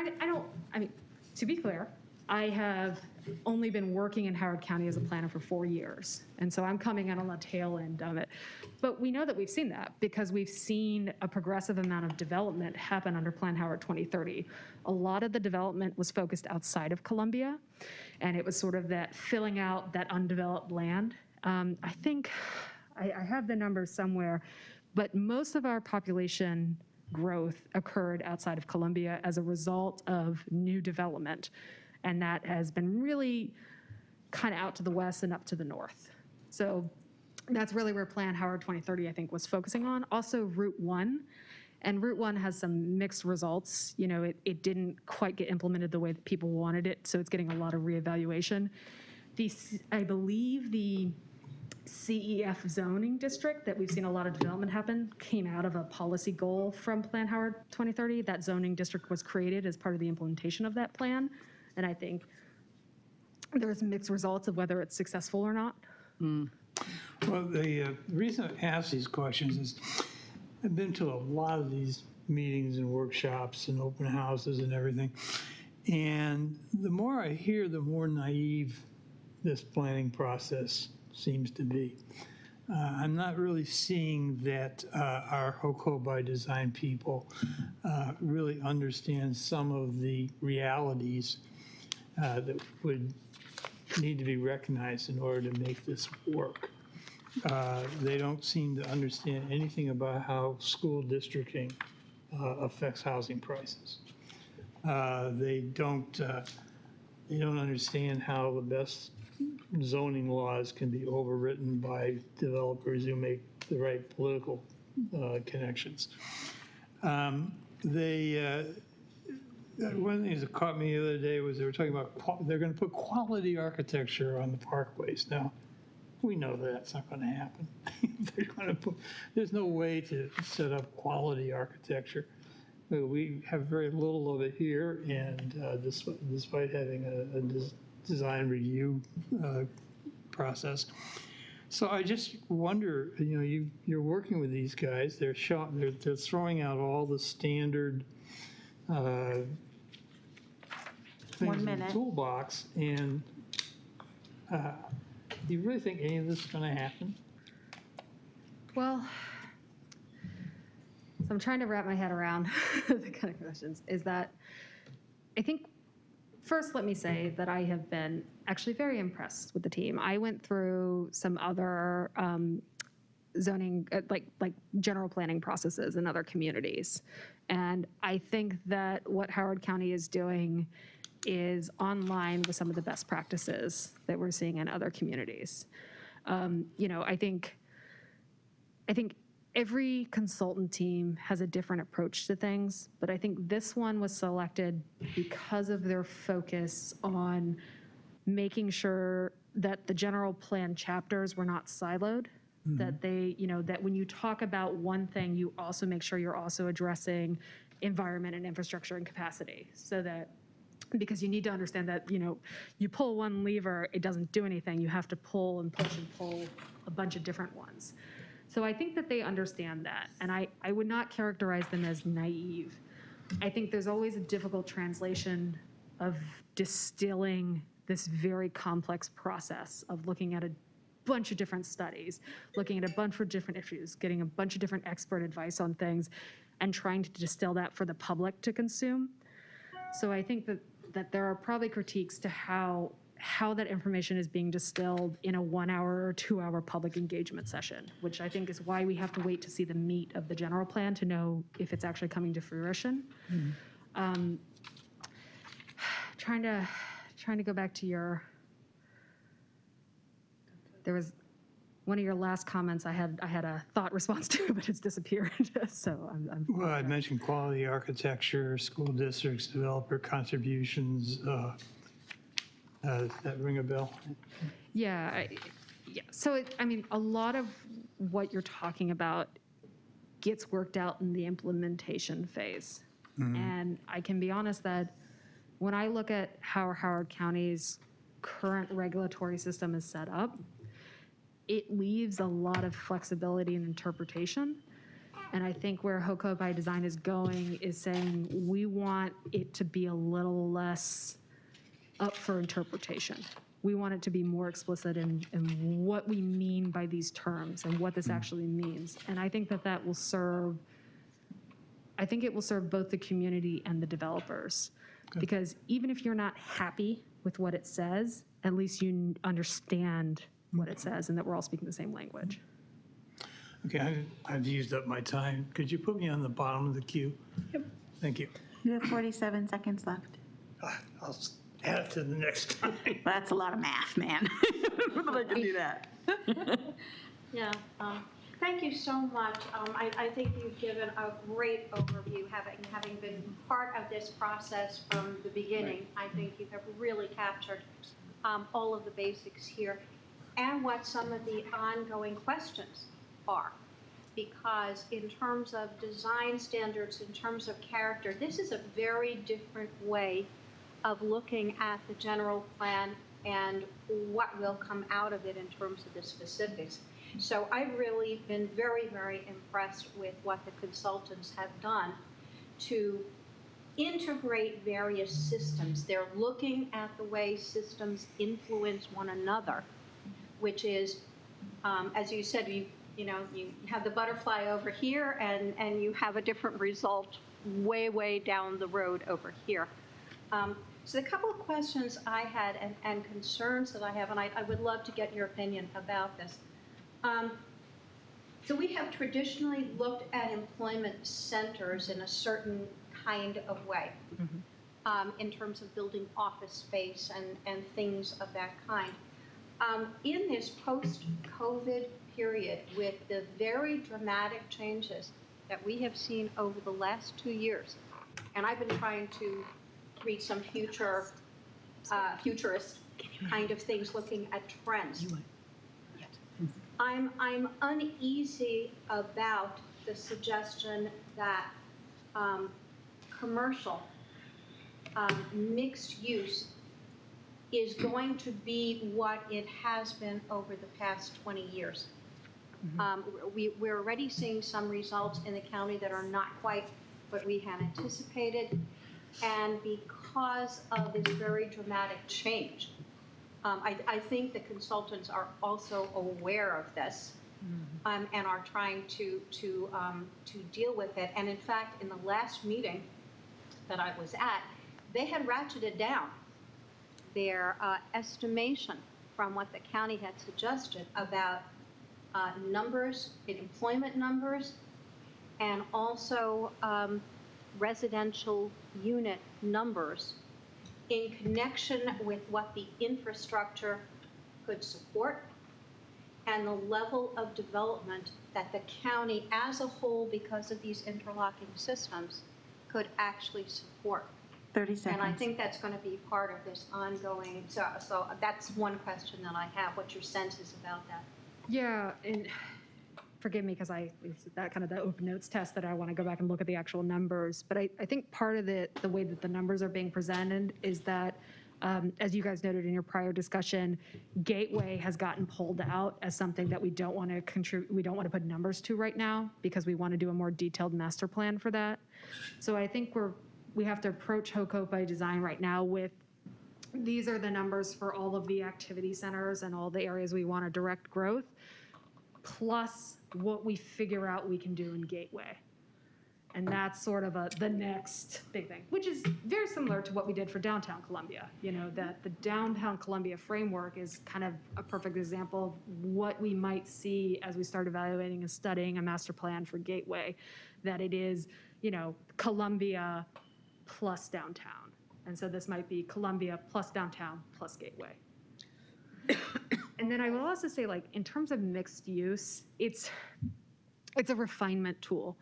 to be clear, I have only been working in Howard County as a planner for 4 years. And so I'm coming in on the tail end of it. But we know that we've seen that because we've seen a progressive amount of development happen under Plan Howard 2030. A lot of the development was focused outside of Columbia, and it was sort of that filling out that undeveloped land. I think I have the numbers somewhere, but most of our population growth occurred outside of Columbia as a result of new development. And that has been really kind of out to the west and up to the north. So that's really where Plan Howard 2030, I think, was focusing on. Also Route 1. And Route 1 has some mixed results. You know, it didn't quite get implemented the way that people wanted it, so it's getting a lot of reevaluation. I believe the CEF zoning district that we've seen a lot of development happen came out of a policy goal from Plan Howard 2030. That zoning district was created as part of the implementation of that plan. And I think there's mixed results of whether it's successful or not. Well, the reason I ask these questions is I've been to a lot of these meetings and workshops and open houses and everything. And the more I hear, the more naive this planning process seems to be. I'm not really seeing that our HOCO by design people really understand some of the realities that would need to be recognized in order to make this work. They don't seem to understand anything about how school districting affects housing prices. They don't understand how the best zoning laws can be overwritten by developers who make the right political connections. One of the things that caught me the other day was they were talking about they're going to put quality architecture on the parkways. Now, we know that's not going to happen. There's no way to set up quality architecture. We have very little of it here, and despite having a design review process. So I just wonder, you're working with these guys. They're throwing out all the standard things in the toolbox, and do you really think any of this is going to happen? Well, I'm trying to wrap my head around the kind of questions, is that I think, first let me say that I have been actually very impressed with the team. I went through some other zoning, like general planning processes in other communities. And I think that what Howard County is doing is online with some of the best practices that we're seeing in other communities. I think every consultant team has a different approach to things, but I think this one was selected because of their focus on making sure that the general plan chapters were not siloed, that they, that when you talk about one thing, you also make sure you're also addressing environment and infrastructure and capacity, so that, because you need to understand that, you pull one lever, it doesn't do anything. You have to pull and push and pull a bunch of different ones. So I think that they understand that, and I would not characterize them as naive. I think there's always a difficult translation of distilling this very complex process of looking at a bunch of different studies, looking at a bunch of different issues, getting a bunch of different expert advice on things, and trying to distill that for the public to consume. So I think that there are probably critiques to how that information is being distilled in a 1 hour or 2 hour public engagement session, which I think is why we have to wait to see the meat of the general plan to know if it's actually coming to fruition. Trying to go back to there was one of your last comments I had a thought response to, but it's disappeared. So I'm Well, I mentioned quality architecture, school districts, developer contributions. Does that ring a bell? Yeah. So, a lot of what you're talking about gets worked out in the implementation phase. And I can be honest that when I look at how Howard County's current regulatory system is set up, it leaves a lot of flexibility in interpretation. And I think where HOCO by Design is going is saying we want it to be a little less up for interpretation. We want it to be more explicit in what we mean by these terms and what this actually means. And I think that will serve, it will serve both the community and the developers. Good. Because even if you're not happy with what it says, at least you understand what it says and that we're all speaking the same language. Okay, I've used up my time. Could you put me on the bottom of the queue? Yep. Thank you. You have 47 seconds left. I'll add it to the next time. That's a lot of math, man. I can do that. Yeah. Thank you so much. I think you've given a great overview, having been part of this process from the beginning. I think you have really captured all of the basics here and what some of the ongoing questions are. Because in terms of design standards, in terms of character, this is a very different way of looking at the general plan and what will come out of it in terms of the specifics. So I've really been very, very impressed with what the consultants have done to integrate various systems. They're looking at the way systems influence one another, which is, as you said, you have the butterfly over here and you have a different result way down the road over here. So a couple of questions I had and concerns that I have, and I would love to get your opinion about this. So we have traditionally looked at employment centers in a certain kind of way, in terms of building office space and things of that kind. In this post-COVID period, with the very dramatic changes that we have seen over the last 2 years, and I've been trying to read some futurist kind of things, looking at trends. I'm uneasy about the suggestion that commercial mixed use is going to be what it has been over the past 20 years. We're already seeing some results in the county that are not quite what we had anticipated. And because of this very dramatic change, I think the consultants are also aware of this. and are trying to deal with it. And in fact, in the last meeting that I was at, they had ratcheted down their estimation from what the county had suggested about numbers, employment numbers, and also residential unit numbers in connection with what the infrastructure could support and the level of development that the county as a whole, because of these interlocking systems, could actually support. 30 seconds. And I think that's going to be part of this ongoing, so that's one question that I have, what your sense is about that. Yeah, and forgive me because it's that kind of the open notes test that I want to go back and look at the actual numbers. But I think part of the way that the numbers are being presented is that, as you guys noted in your prior discussion, Gateway has gotten pulled out as something that we don't want to contribute, we don't want to put numbers to right now because we want to do a more detailed master plan for that. So I think we have to approach HOCO by design right now with, these are the numbers for all of the activity centers and all the areas we want to direct growth, plus what we figure out we can do in Gateway. And that's sort of the next big thing, which is very similar to what we did for downtown Columbia. You know, that the downtown Columbia framework is kind of a perfect example of what we might see as we start evaluating and studying a master plan for Gateway, that it is, you know, Columbia plus downtown. And so this might be Columbia plus downtown plus Gateway. And then I will also say, like, in terms of mixed use, it's a refinement tool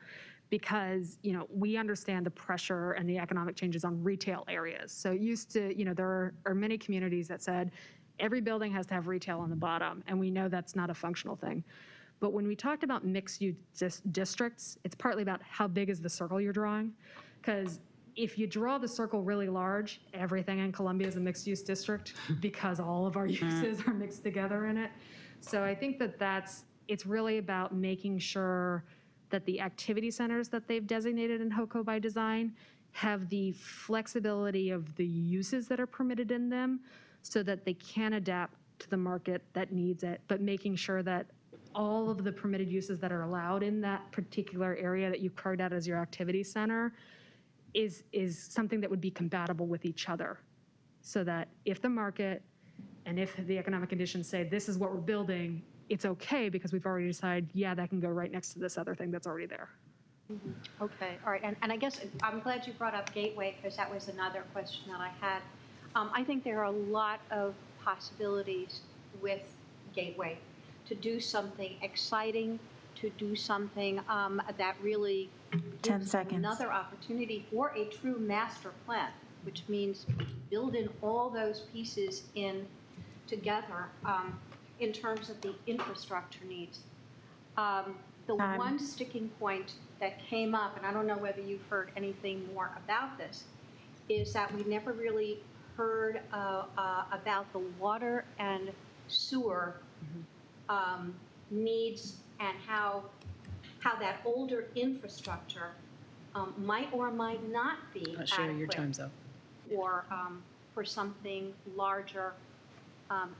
because, you know, we understand the pressure and the economic changes on retail areas. So used to, you know, there are many communities that said every building has to have retail on the bottom, and we know that's not a functional thing. But when we talked about mixed use districts, it's partly about how big is the circle you're drawing, because if you draw the circle really large, everything in Columbia is a mixed-use district because all of our uses are mixed together in it. So I think it's really about making sure that the activity centers that they've designated in HOCO by design have the flexibility of the uses that are permitted in them so that they can adapt to the market that needs it, but making sure that all of the permitted uses that are allowed in that particular area that you carved out as your activity center is something that would be compatible with each other, so that if the market and if the economic conditions say this is what we're building, it's okay because we've already decided, yeah, that can go right next to this other thing that's already there. Mm-hmm. Okay, all right, and I guess I'm glad you brought up Gateway because that was another question that I had. I think there are a lot of possibilities with Gateway to do something exciting, to do something that really 10 gives seconds. another opportunity for a true master plan, which means build in all those pieces in together in terms of the infrastructure needs. The one sticking point that came up, and I don't know whether you've heard anything more about this, is that we never really heard about the water and sewer needs and how that older infrastructure might or might not be Your time's up. or for something larger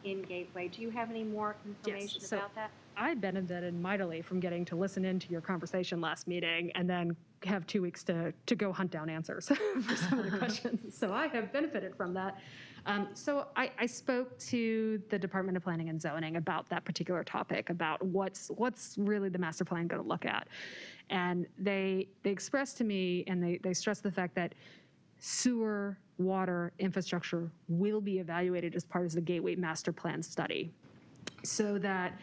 in Gateway. Do you have any more information about that? I benefited mightily from getting to listen into your conversation last meeting and then have 2 weeks to go hunt down answers for some of the questions. So I have benefited from that. So I spoke to the Department of Planning and Zoning about that particular topic, about what's really the master plan going to look at. And they expressed to me, and they stressed the fact that sewer, water, infrastructure will be evaluated as part of the Gateway Master Plan study. So that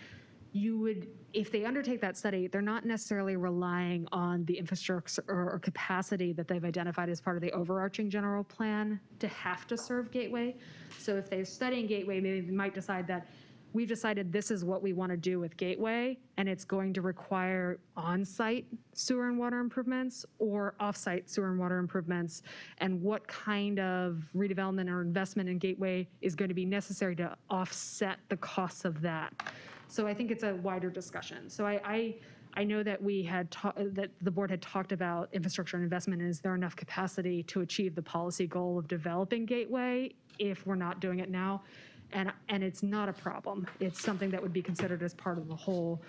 you would, if they undertake that study, they're not necessarily relying on the infrastructure or capacity that they've identified as part of the overarching general plan to have to serve Gateway. So if they're studying Gateway, maybe they might decide that we've decided this is what we want to do with Gateway, and it's going to require on-site sewer and water improvements or off-site sewer and water improvements, and what kind of redevelopment or investment in Gateway is going to be necessary to offset the costs of that. So I think it's a wider discussion. So I know that that the board had talked about infrastructure and investment, and is there enough capacity to achieve the policy goal of developing Gateway if we're not doing it now? And it's not a problem. It's something that would be considered as part of the whole.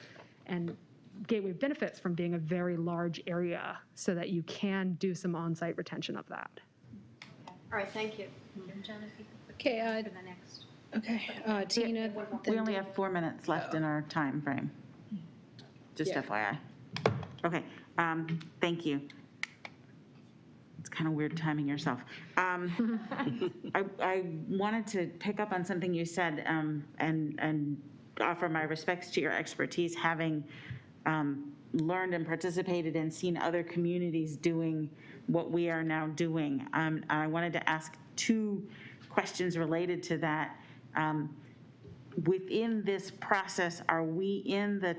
And Gateway benefits from being a very large area so that you can do some on-site retention of that. All right, thank you. Okay, For the next. okay, Tina. We only have 4 minutes left in our time frame. Just Yeah. FYI. Okay, thank you. It's kind of weird timing yourself. I wanted to pick up on something you said and offer my respects to your expertise, having learned and participated and seen other communities doing what we are now doing. I wanted to ask 2 questions related to that. Within this process, are we in the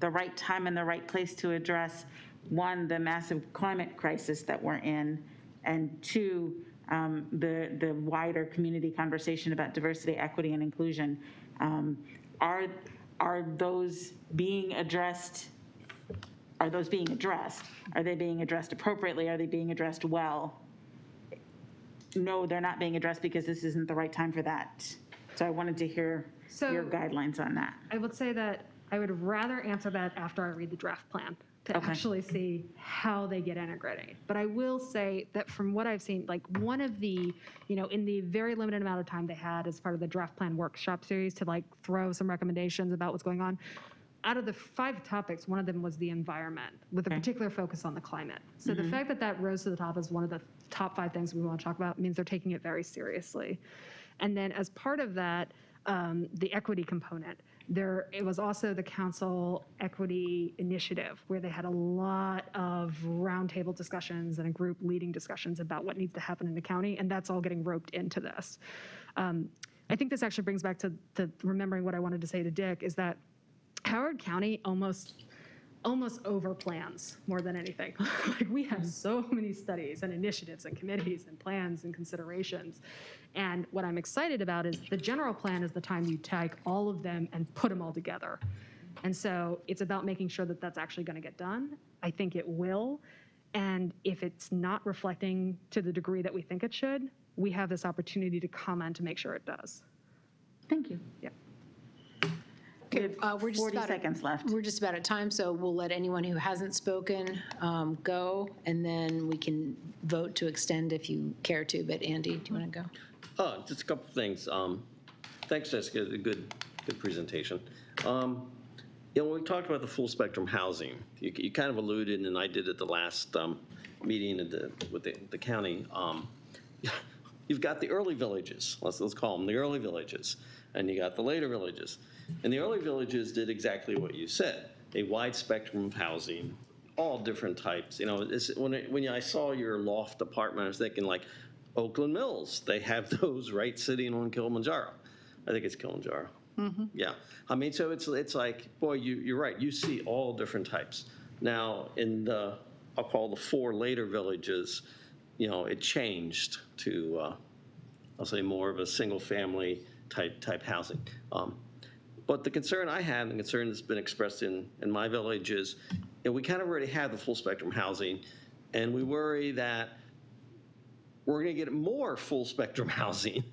right time and the right place to address, 1, the massive climate crisis that we're in, and 2, the wider community conversation about diversity, equity, and inclusion? Are those being addressed? Are those being addressed? Are they being addressed appropriately? Are they being addressed well? No, they're not being addressed because this isn't the right time for that. So I wanted to hear your guidelines on that. I would say that I would rather answer that after I read the draft plan to actually see how they get integrated. But I will say that from what I've seen, like one of the, in the very limited amount of time they had as part of the draft plan workshop series to like throw some recommendations about what's going on, out of the 5 topics, one of them was the environment with a particular focus on the climate. So the fact that that rose to the top as one of the top 5 things we want to talk about means they're taking it very seriously. And then as part of that, the equity component, it was also the council equity initiative where they had a lot of roundtable discussions and a group leading discussions about what needs to happen in the county, and that's all getting roped into this. I think this actually brings back to remembering what I wanted to say to Dick, is that Howard County almost over plans more than anything. Like we have so many studies and initiatives and committees and plans and considerations. And what I'm excited about is the general plan is the time you take all of them and put them all together. And so it's about making sure that that's actually going to get done. I think it will. And if it's not reflecting to the degree that we think it should, we have this opportunity to comment to make sure it does. Thank you. Yeah. Okay, we're just 40 about seconds left. We're just about at time, so we'll let anyone who hasn't spoken go, and then we can vote to extend if you care to. But Andy, do you want to go? Just a couple of things. Thanks, Jessica. A good presentation. When we talked about the full spectrum housing, you kind of alluded, and I did at the last meeting with the county. You've got the early villages. Let's call them the early villages, and you got the later villages. And the early villages did exactly what you said: a wide spectrum of housing, all different types. When I saw your loft apartment, I was thinking like Oakland Mills. They have those right sitting on Kilimanjaro. I think it's Kilimanjaro. Mm-hmm. Yeah. I mean, so it's like, boy, you're right. You see all different types. Now, in I'll call the 4 later villages, it changed to, I'll say, more of a single family type housing. But the concern I have, and the concern that's been expressed in my village is, we kind of already have the full spectrum housing, and we worry that we're going to get more full spectrum housing,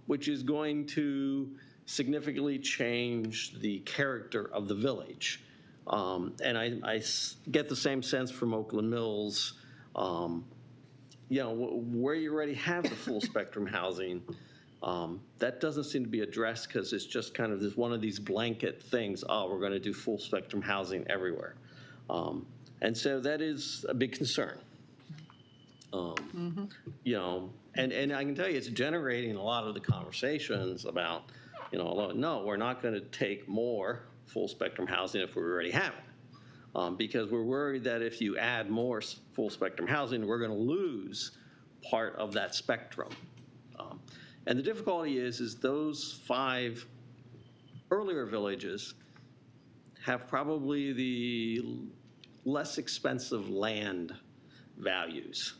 which is going to significantly change the character of the village. And I get the same sense from Oakland Mills, where you already have the full spectrum housing. That doesn't seem to be addressed because it's just kind of one of these blanket things. Oh, we're going to do full spectrum housing everywhere. And so that is a big concern. And I can tell you it's generating a lot of the conversations about, no, we're not going to take more full spectrum housing if we already have it. Because we're worried that if you add more full spectrum housing, we're going to lose part of that spectrum. And the difficulty is those 5 earlier villages have probably the less expensive land values.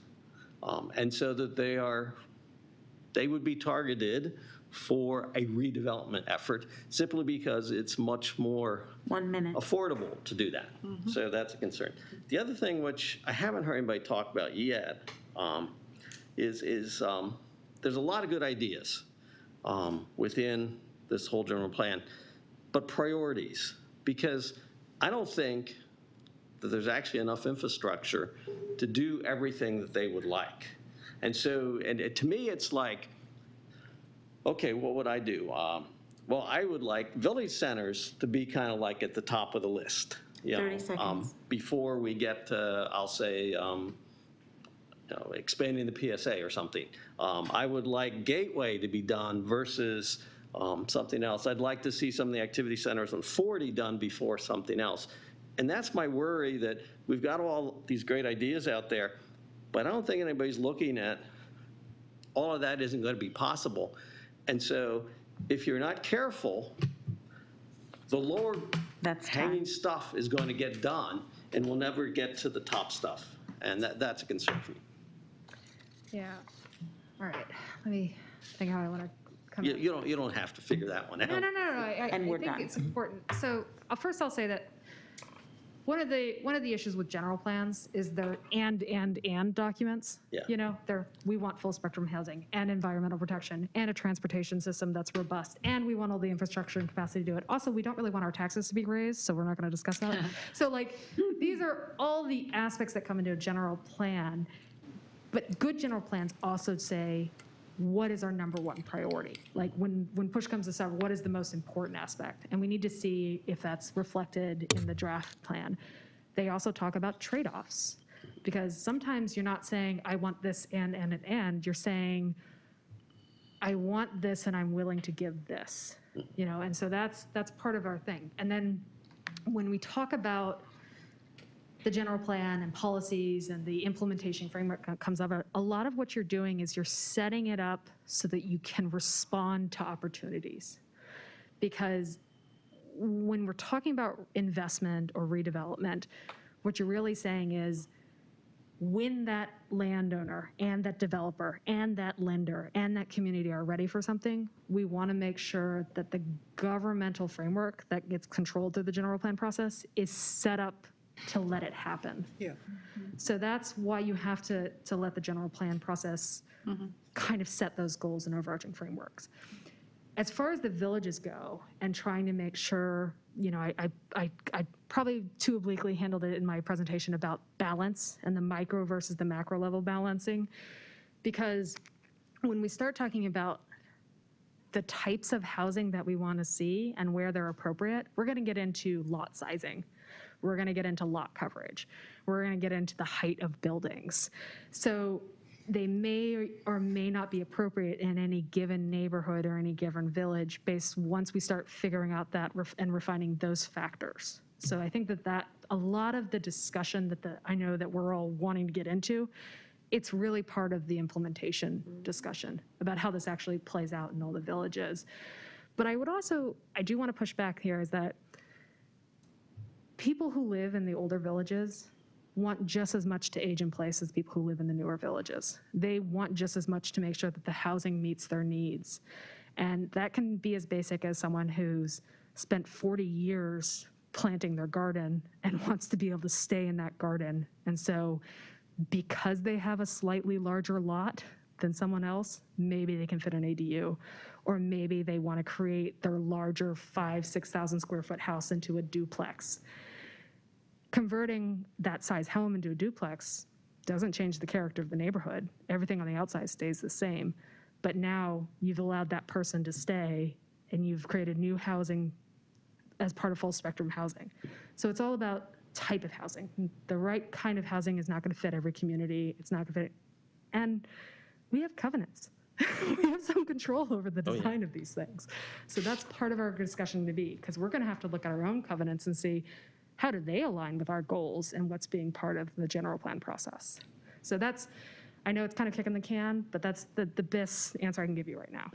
And so that they would be targeted for a redevelopment effort simply because it's much more 1 minute affordable to do that. Mm-hmm. So that's a concern. The other thing, which I haven't heard anybody talk about yet, is there's a lot of good ideas within this whole general plan, but priorities. because I don't think that there's actually enough infrastructure to do everything that they would like. And so, to me, it's like, okay, what would I do? Well, I would like village centers to be kind of like at the top of the list. 30 seconds. Before we get to, I'll say, expanding the PSA or something. I would like Gateway to be done versus something else. I'd like to see some of the activity centers on 40 done before something else. And that's my worry, that we've got all these great ideas out there, but I don't think anybody's looking at all of that isn't going to be possible. And so if you're not careful, the lower hanging stuff is going to get done, and we'll never get to the top stuff. And that's a concern for me. Yeah. All right. Let me think how I want to come. You don't have to figure that one out. No. I think it's important. So first I'll say that one of the issues with general plans is they're and documents. Yeah. You know, we want full spectrum housing and environmental protection and a transportation system that's robust, and we want all the infrastructure and capacity to do it. Also, we don't really want our taxes to be raised, so we're not going to discuss that. So like, these are all the aspects that come into a general plan, but good general plans also say, what is our number one priority? Like when push comes to shove, what is the most important aspect? And we need to see if that's reflected in the draft plan. They also talk about trade-offs, because sometimes you're not saying, I want this and. You're saying, I want this and I'm willing to give this, you know? And so that's part of our thing. And then when we talk about the general plan and policies and the implementation framework comes up, a lot of what you're doing is you're setting it up so that you can respond to opportunities. Because when we're talking about investment or redevelopment, what you're really saying is, when that landowner and that developer and that lender and that community are ready for something, we want to make sure that the governmental framework that gets controlled through the general plan process is set up to let it happen. Yeah. So that's why you have to let the general plan process kind of set those goals and overarching frameworks. As far as the villages go, and trying to make sure, you know, I probably too obliquely handled it in my presentation about balance and the micro versus the macro level balancing, because when we start talking about the types of housing that we want to see and where they're appropriate, we're going to get into lot sizing. We're going to get into lot coverage. We're going to get into the height of buildings. So they may or may not be appropriate in any given neighborhood or any given village based once we start figuring out that and refining those factors. So I think that a lot of the discussion that I know that we're all wanting to get into, it's really part of the implementation discussion about how this actually plays out in all the villages. But I do want to push back here, is that people who live in the older villages want just as much to age in place as people who live in the newer villages. They want just as much to make sure that the housing meets their needs. And that can be as basic as someone who's spent 40 years planting their garden and wants to be able to stay in that garden. And so because they have a slightly larger lot than someone else, maybe they can fit an ADU, or maybe they want to create their larger 6,000 square foot house into a duplex. Converting that size home into a duplex doesn't change the character of the neighborhood. Everything on the outside stays the same. But now you've allowed that person to stay, and you've created new housing as part of full spectrum housing. So it's all about type of housing. The right kind of housing is not going to fit every community. It's not going to fit. And we have covenants. We have some control over the design of these things. So that's part of our discussion to be, because we're going to have to look at our own covenants and see, how do they align with our goals and what's being part of the general plan process? So I know it's kind of kicking the can, but that's the best answer I can give you right now.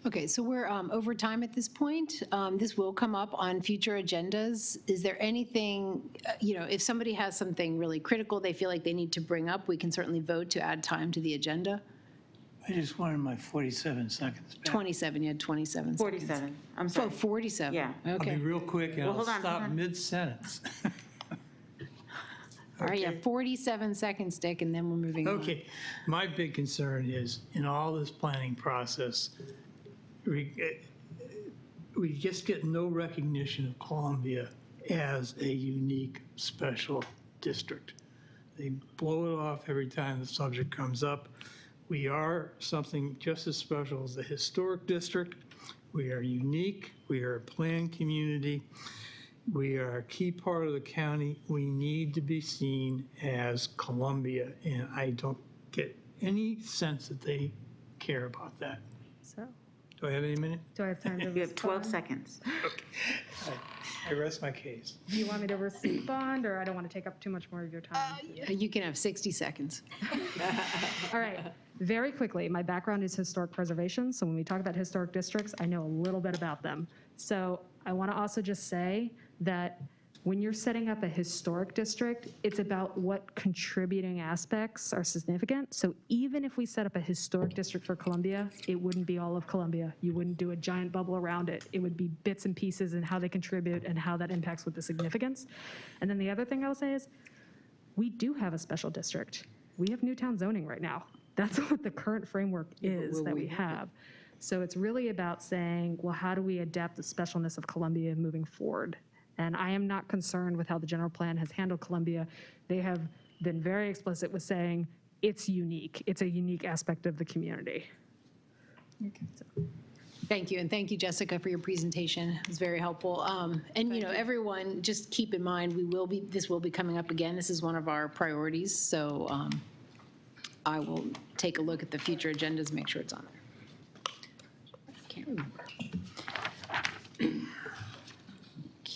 Okay, so we're over time at this point. This will come up on future agendas. Is there anything, if somebody has something really critical they feel like they need to bring up, we can certainly vote to add time to the agenda. I just wanted my 47 seconds back. 27, you had 27 seconds. 47, I'm sorry. Oh, 47. Yeah. I'll be Okay. real quick, and Well, I'll hold on, stop hold on. mid-sentence. All right, you have 47 seconds, Dick, and then we're moving on. Okay, my big concern is, in all this planning process, we just get no recognition of Columbia as a unique special district. They blow it off every time the subject comes up. We are something just as special as the historic district. We are unique. We are a planned community. We are a key part of the county. We need to be seen as Columbia, and I don't get any sense that they care about that. So, Do I have any minute? do I have time to You have 12 respond? seconds. I rest my case. Do you want me to respond, or I don't want to take up too much more of your time? You can have 60 seconds. All right, very quickly, my background is historic preservation, so when we talk about historic districts, I know a little bit about them. So I want to also just say that when you're setting up a historic district, it's about what contributing aspects are significant. So even if we set up a historic district for Columbia, it wouldn't be all of Columbia. You wouldn't do a giant bubble around it. It would be bits and pieces and how they contribute and how that impacts with the significance. And then the other thing I will say is, we do have a special district. We have Newtown zoning right now. That's what the current framework is that we have. So it's really about saying, well, how do we adapt the specialness of Columbia moving forward? And I am not concerned with how the general plan has handled Columbia. They have been very explicit with saying it's unique. It's a unique aspect of the community. Thank you, and thank you, Jessica, for your presentation. It was very helpful. And you know, everyone, just keep in mind, this will be coming up again. This is one of our priorities, so I will take a look at the future agendas, make sure it's on there. I can't remember.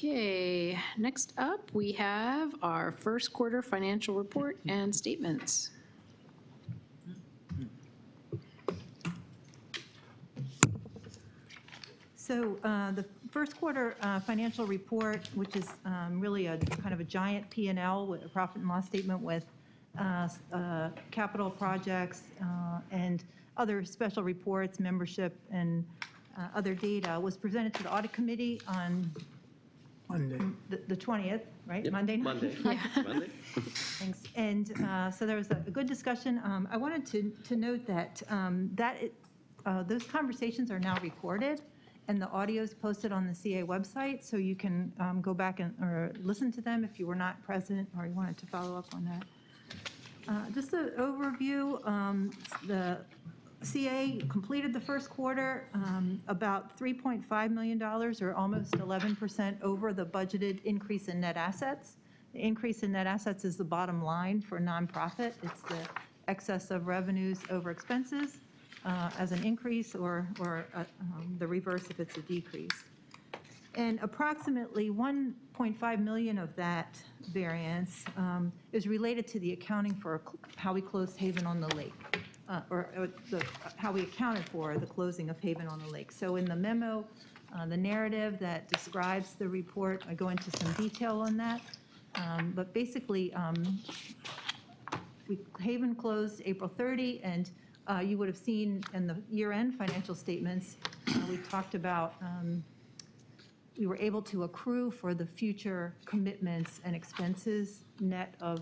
Okay, next up, we have our first quarter financial report and statements. So the first quarter financial report, which is really a kind of a giant P&L with a profit and loss statement with capital projects and other special reports, membership, and other data, was presented to the audit committee on Monday. the 20th, right? Yep, Monday night? Monday. Monday. Thanks. And so there was a good discussion. I wanted to note that those conversations are now recorded, and the audio is posted on the CA website, so you can go back or listen to them if you were not present or you wanted to follow up on that. Just an overview, the CA completed the first quarter about $3.5 million, or almost 11% over the budgeted increase in net assets. The increase in net assets is the bottom line for nonprofit. It's the excess of revenues over expenses as an increase, or the reverse if it's a decrease. And approximately 1.5 million of that variance is related to the accounting for how we closed Haven on the Lake. How we accounted for the closing of Haven on the Lake. So in the memo, the narrative that describes the report, I go into some detail on that. But basically, Haven closed April 30, and you would have seen in the year-end financial statements, we talked about we were able to accrue for the future commitments and expenses net of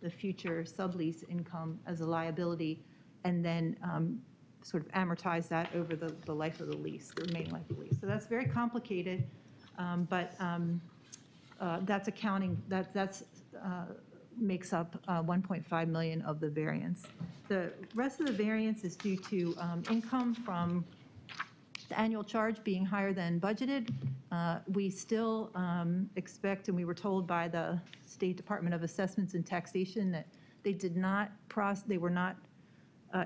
the future sublease income as a liability, and then sort of amortize that over the life of the lease, the remaining life of the lease. So that's very complicated, but that's accounting, that's makes up 1.5 million of the variance. The rest of the variance is due to income from the annual charge being higher than budgeted. We still expect, and we were told by the State Department of Assessments and Taxation that they were not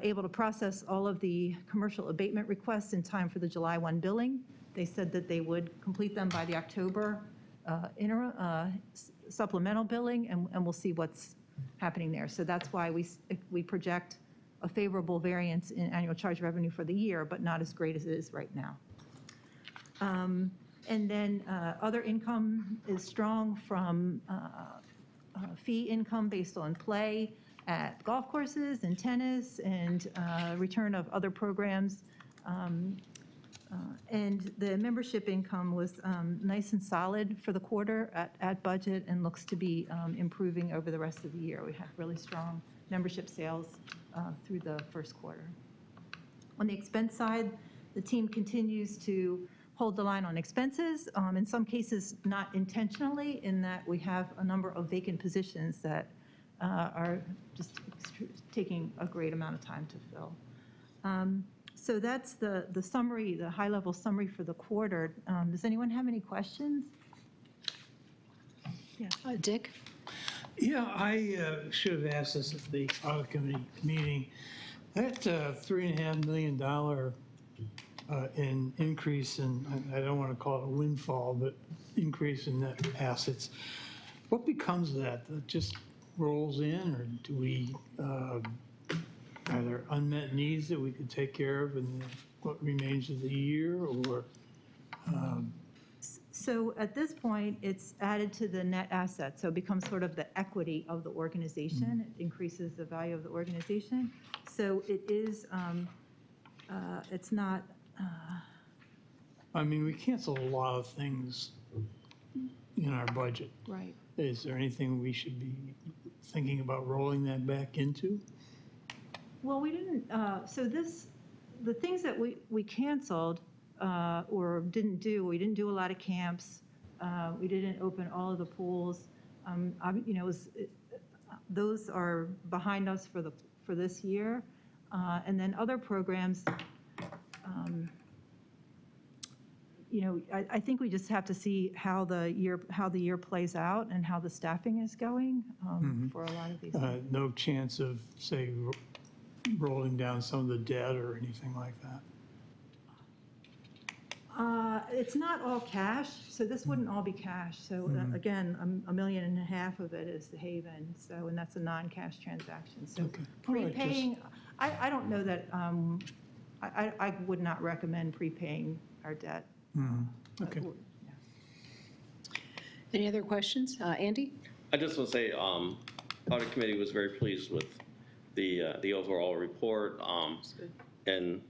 able to process all of the commercial abatement requests in time for the July 1 billing. They said that they would complete them by the October supplemental billing, and we'll see what's happening there. So that's why we project a favorable variance in annual charge revenue for the year, but not as great as it is right now. And then other income is strong from fee income based on play at golf courses and tennis, and return of other programs. And the membership income was nice and solid for the quarter at budget, and looks to be improving over the rest of the year. We had really strong membership sales through the first quarter. On the expense side, the team continues to hold the line on expenses, in some cases not intentionally, in that we have a number of vacant positions that are just taking a great amount of time to fill. So that's the summary, the high-level summary for the quarter. Does anyone have any questions? Yeah. Dick? Yeah, I should have asked this at the audit committee meeting. That $3.5 million in increase in, I don't want to call it a windfall, but increase in net assets. What becomes of that? That just rolls in, or do we, are there unmet needs that we could take care of in what remains of the year, or? So at this point, it's added to the net asset, so it becomes sort of the equity of the organization. It increases the value of the organization. So it is, it's not. I mean, we canceled a lot of things in our budget. Right. Is there anything we should be thinking about rolling that back into? Well, we didn't, so the things that we canceled or didn't do, we didn't do a lot of camps. We didn't open all of the pools. Those are behind us for this year. And then other programs, I think we just have to see how the year plays out and how the staffing is going for a lot of these things. No chance of, say, rolling down some of the debt or anything like that? It's not all cash, so this wouldn't all be cash. So again, $1.5 million of it is the Haven, so, and that's a non-cash transaction. So prepaying, I don't know that, I would not recommend prepaying our debt. Okay. Any other questions? Andy? I just want to say, audit committee was very pleased with the overall report, and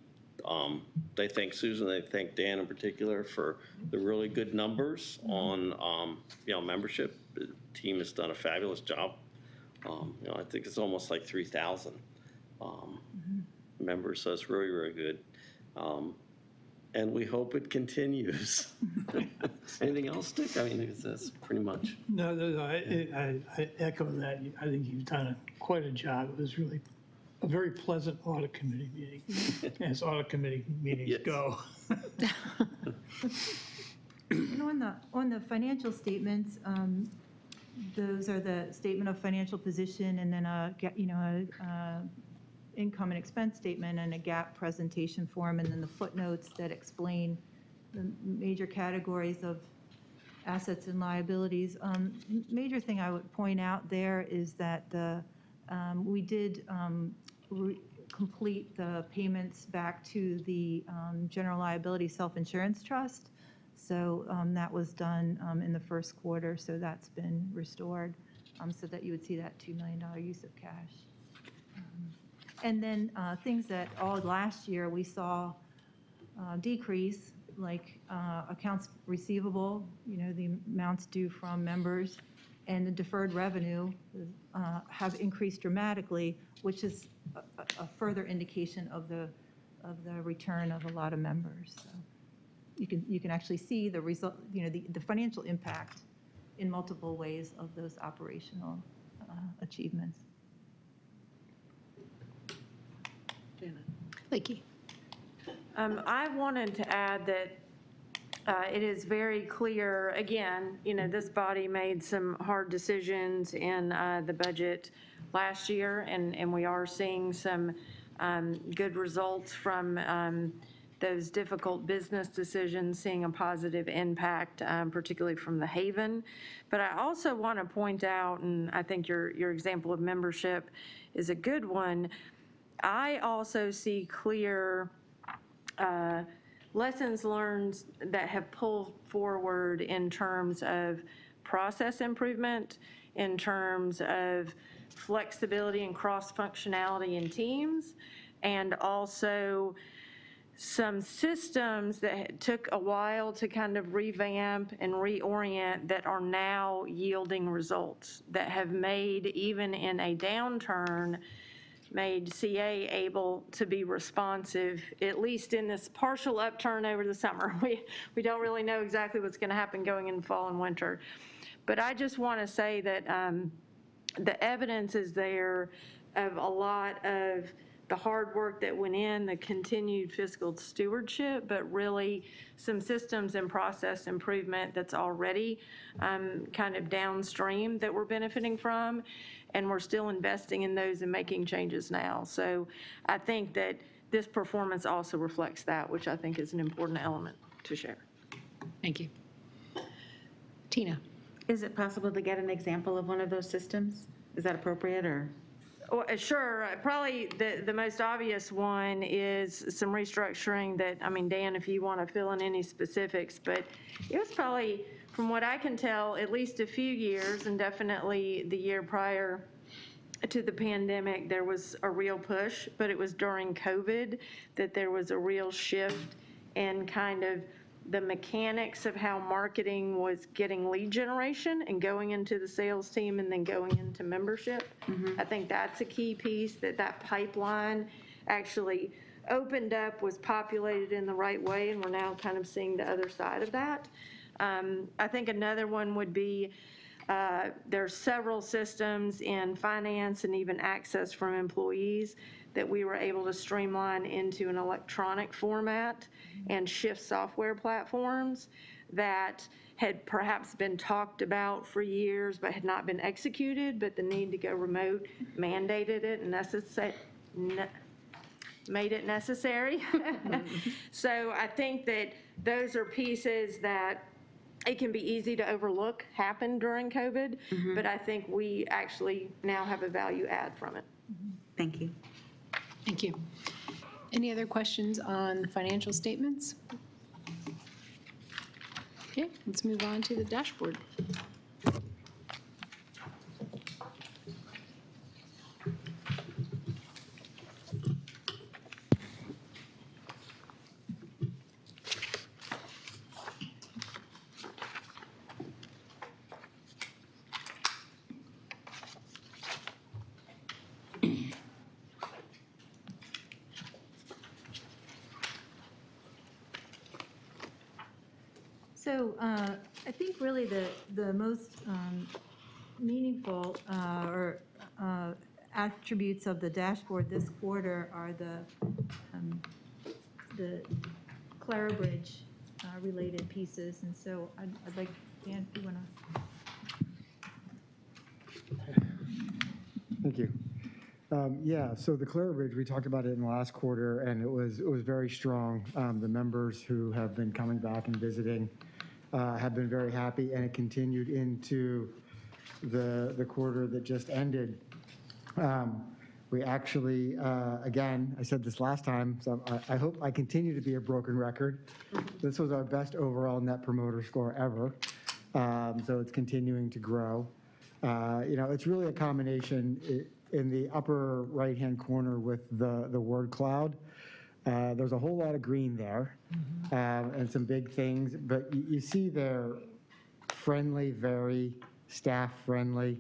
they thank Susan, they thank Dan in particular for the really good numbers on membership. The team has done a fabulous job. I think it's almost like 3,000 members, so it's really, really good. And we hope it continues. Anything else, Dick? I mean, that's pretty much. No, I echo that. I think you've done quite a job. It was really a very pleasant audit committee meeting, as audit committee meetings go. And on the financial statements, those are the statement of financial position, and then a income and expense statement and a GAAP presentation form, and then the footnotes that explain the major categories of assets and liabilities. Major thing I would point out there is that we did complete the payments back to the general liability self-insurance trust. So that was done in the first quarter, so that's been restored, so that you would see that $2 million use of cash. And then things that all last year we saw decrease, like accounts receivable, the amounts due from members, and the deferred revenue have increased dramatically, which is a further indication of the return of a lot of members. So you can actually see the result, the financial impact in multiple ways of those operational achievements. Lakey. I wanted to add that it is very clear, again, this body made some hard decisions in the budget last year, and we are seeing some good results from those difficult business decisions, seeing a positive impact, particularly from the Haven. But I also want to point out, and I think your example of membership is a good one, I also see clear lessons learned that have pulled forward in terms of process improvement, in terms of flexibility and cross-functionality in teams, and also some systems that took a while to kind of revamp and reorient that are now yielding results, that have made, even in a downturn, made CA able to be responsive, at least in this partial upturn over the summer. We don't really know exactly what's going to happen going in fall and winter. But I just want to say that the evidence is there of a lot of the hard work that went in, the continued fiscal stewardship, but really some systems and process improvement that's already kind of downstream that we're benefiting from, and we're still investing in those and making changes now. So I think that this performance also reflects that, which I think is an important element to share. Thank you. Tina. Is it possible to get an example of one of those systems? Is that appropriate, or? Well, sure. Probably the most obvious one is some restructuring that, I mean, Dan, if you want to fill in any specifics, but it was probably, from what I can tell, at least a few years, and definitely the year prior to the pandemic, there was a real push, but it was during COVID that there was a real shift in kind of the mechanics of how marketing was getting lead generation and going into the sales team and then going into membership. I think that's a key piece, that pipeline actually opened up, was populated in the right way, and we're now kind of seeing the other side of that. I think another one would be there's several systems in finance and even access from employees that we were able to streamline into an electronic format and shift software platforms that had perhaps been talked about for years but had not been executed, but the need to go remote mandated it and made it necessary. So I think that those are pieces that it can be easy to overlook happened during COVID, but I think we actually now have a value add from it. Thank you. Thank you. Any other questions on financial statements? Okay, let's move on to the dashboard. So I think really the most meaningful or attributes of the dashboard this quarter are the Clarabridge related pieces. And so I'd like, Dan, if you want to. Thank you. Yeah, so the Clarabridge, we talked about it in the last quarter, and it was very strong. The members who have been coming back and visiting have been very happy, and it continued into the quarter that just ended. We actually, again, I said this last time, so I hope I continue to be a broken record. This was our best overall Net Promoter Score ever, so it's continuing to grow. It's really a combination in the upper right-hand corner with the word cloud. There's a whole lot of green there and some big things, but you see they're friendly, very staff-friendly.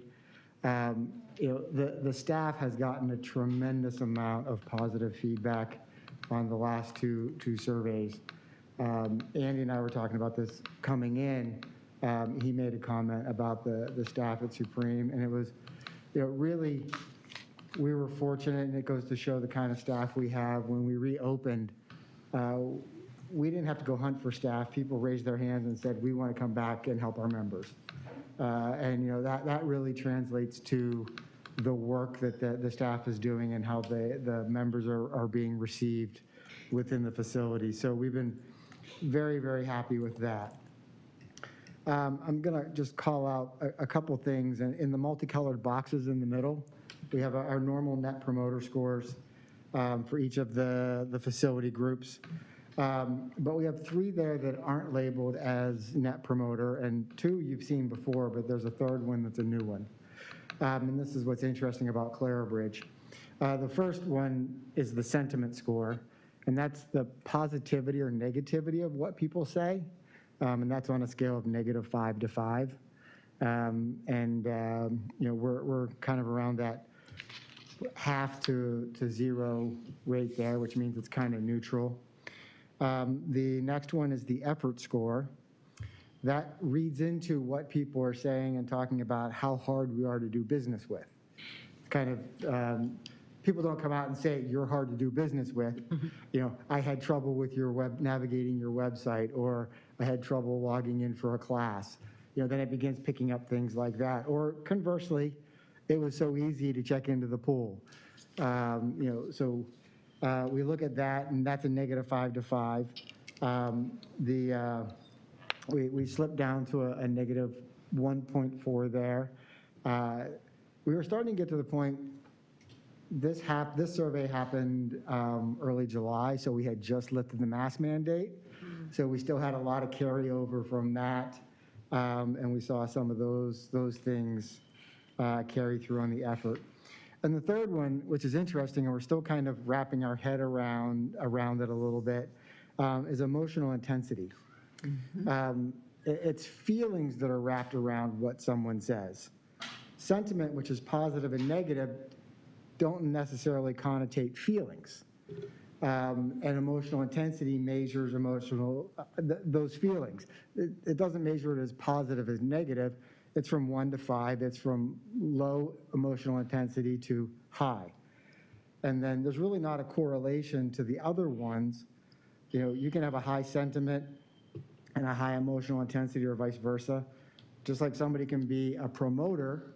The staff has gotten a tremendous amount of positive feedback on the last two surveys. Andy and I were talking about this coming in. He made a comment about the staff at Supreme, and it was, really, we were fortunate, and it goes to show the kind of staff we have. When we reopened, we didn't have to go hunt for staff. People raised their hands and said, we want to come back and help our members. And that really translates to the work that the staff is doing and how the members are being received within the facility. So we've been very, very happy with that. I'm going to just call out a couple things. And in the multicolored boxes in the middle, we have our normal Net Promoter Scores for each of the facility groups. But we have 3 there that aren't labeled as Net Promoter, and 2 you've seen before, but there's a 3rd one that's a new one. And this is what's interesting about Clarabridge. The first one is the sentiment score, and that's the positivity or negativity of what people say. And that's on a scale of -5 to 5. We're kind of around that half to zero rate there, which means it's kind of neutral. The next one is the effort score. That reads into what people are saying and talking about how hard we are to do business with. Kind of, people don't come out and say, you're hard to do business with. You know, I had trouble with your navigating your website, or I had trouble logging in for a class. You know, then it begins picking up things like that. Or conversely, it was so easy to check into the pool. You know, so we look at that, and that's a -5 to 5. We slipped down to a -1.4 there. We were starting to get to the point, this survey happened early July, so we had just lifted the mask mandate. So we still had a lot of carryover from that, and we saw some of those things carry through on the effort. And the third one, which is interesting, and we're still kind of wrapping our head around it a little bit, is emotional intensity. It's feelings that are wrapped around what someone says. Sentiment, which is positive and negative, don't necessarily connotate feelings. And emotional intensity measures those feelings. It doesn't measure it as positive as negative. It's from 1 to 5. It's from low emotional intensity to high. And then there's really not a correlation to the other ones. You know, you can have a high sentiment and a high emotional intensity, or vice versa. Just like somebody can be a promoter,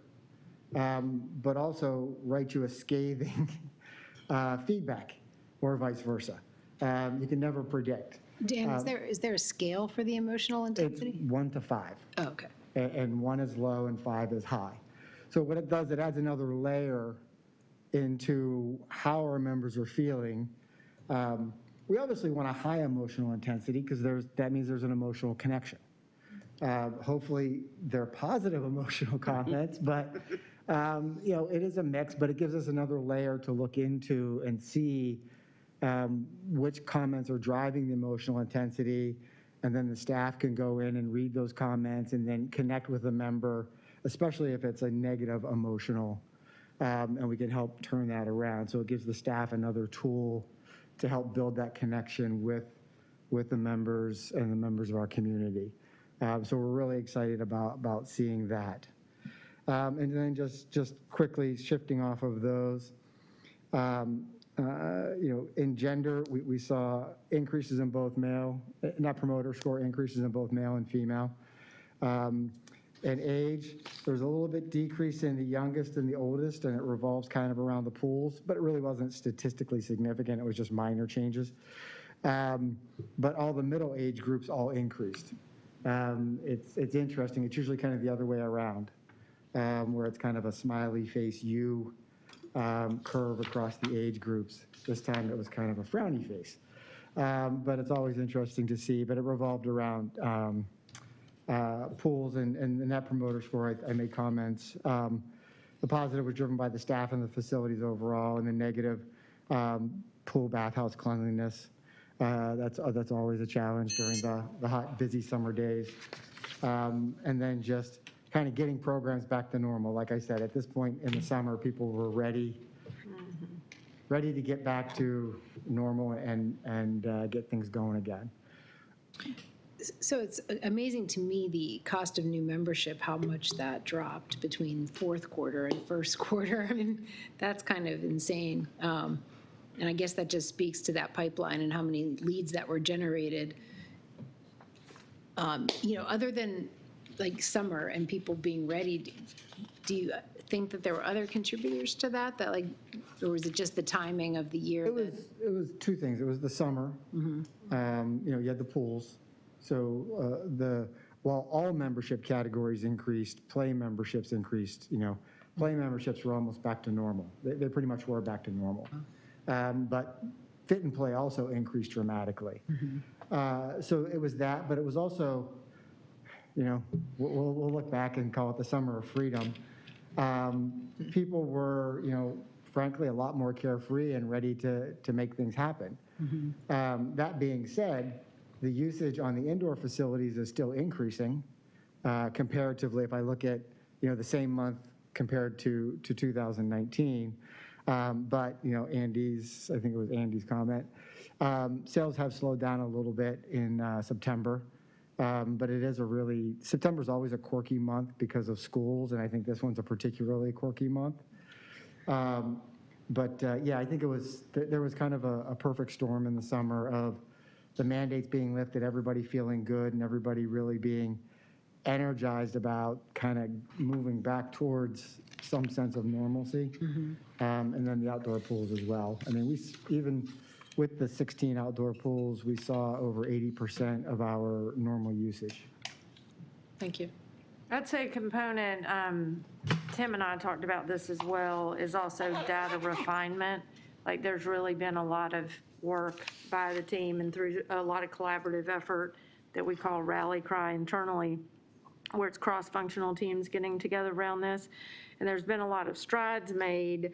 but also write you a scathing feedback, or vice versa. You can never predict. Dan, is there a scale for the emotional intensity? It's 1 to 5. Oh, okay. And 1 is low and 5 is high. So what it does, it adds another layer into how our members are feeling. We obviously want a high emotional intensity, because that means there's an emotional connection. Hopefully they're positive emotional comments, but you know, it is a mix, but it gives us another layer to look into and see which comments are driving the emotional intensity, and then the staff can go in and read those comments and then connect with the member, especially if it's a negative emotional, and we can help turn that around. So it gives the staff another tool to help build that connection with the members and the members of our community. So we're really excited about seeing that. And then just quickly shifting off of those, you know, in gender, we saw increases in both male, Net Promoter Score increases in both male and female. And age, there's a little bit decrease in the youngest and the oldest, and it revolves kind of around the pools, but it really wasn't statistically significant. It was just minor changes. But all the middle age groups all increased. It's interesting. It's usually kind of the other way around, where it's kind of a smiley face U curve across the age groups. This time it was kind of a frowny face. But it's always interesting to see. But it revolved around pools and the Net Promoter Score. I made comments. The positive was driven by the staff and the facilities overall, and the negative, pool bathhouse cleanliness. That's always a challenge during the hot, busy summer days. And then just kind of getting programs back to normal. Like I said, at this point in the summer, people were ready to get back to normal and get things going again. So it's amazing to me, the cost of new membership, how much that dropped between fourth quarter and first quarter. I mean, that's kind of insane. And I guess that just speaks to that pipeline and how many leads that were generated. You know, other than like summer and people being ready, do you think that there were other contributors to that, like, or was it just the timing of the year? It was two things. It was the summer. You know, you had the pools. So while all membership categories increased, play memberships increased. You know, play memberships were almost back to normal. They pretty much were back to normal. But fit and play also increased dramatically. So it was that, but it was also, you know, we'll look back and call it the summer of freedom. People were, you know, frankly, a lot more carefree and ready to make things happen. That being said, the usage on the indoor facilities is still increasing comparatively. If I look at, you know, the same month compared to 2019, But, I think it was Andy's comment, sales have slowed down a little bit in September. But it is September's always a quirky month because of schools, and I think this one's a particularly quirky month. I think there was kind of a perfect storm in the summer of the mandates being lifted, everybody feeling good, and everybody really being energized about kind of moving back towards some sense of normalcy. And then the outdoor pools as well. I mean, even with the 16 outdoor pools, we saw over 80% of our normal usage. Thank you. I'd say a component, Tim and I talked about this as well, is also data refinement. Like, there's really been a lot of work by the team and through a lot of collaborative effort that we call rally cry internally, where it's cross-functional teams getting together around this. And there's been a lot of strides made.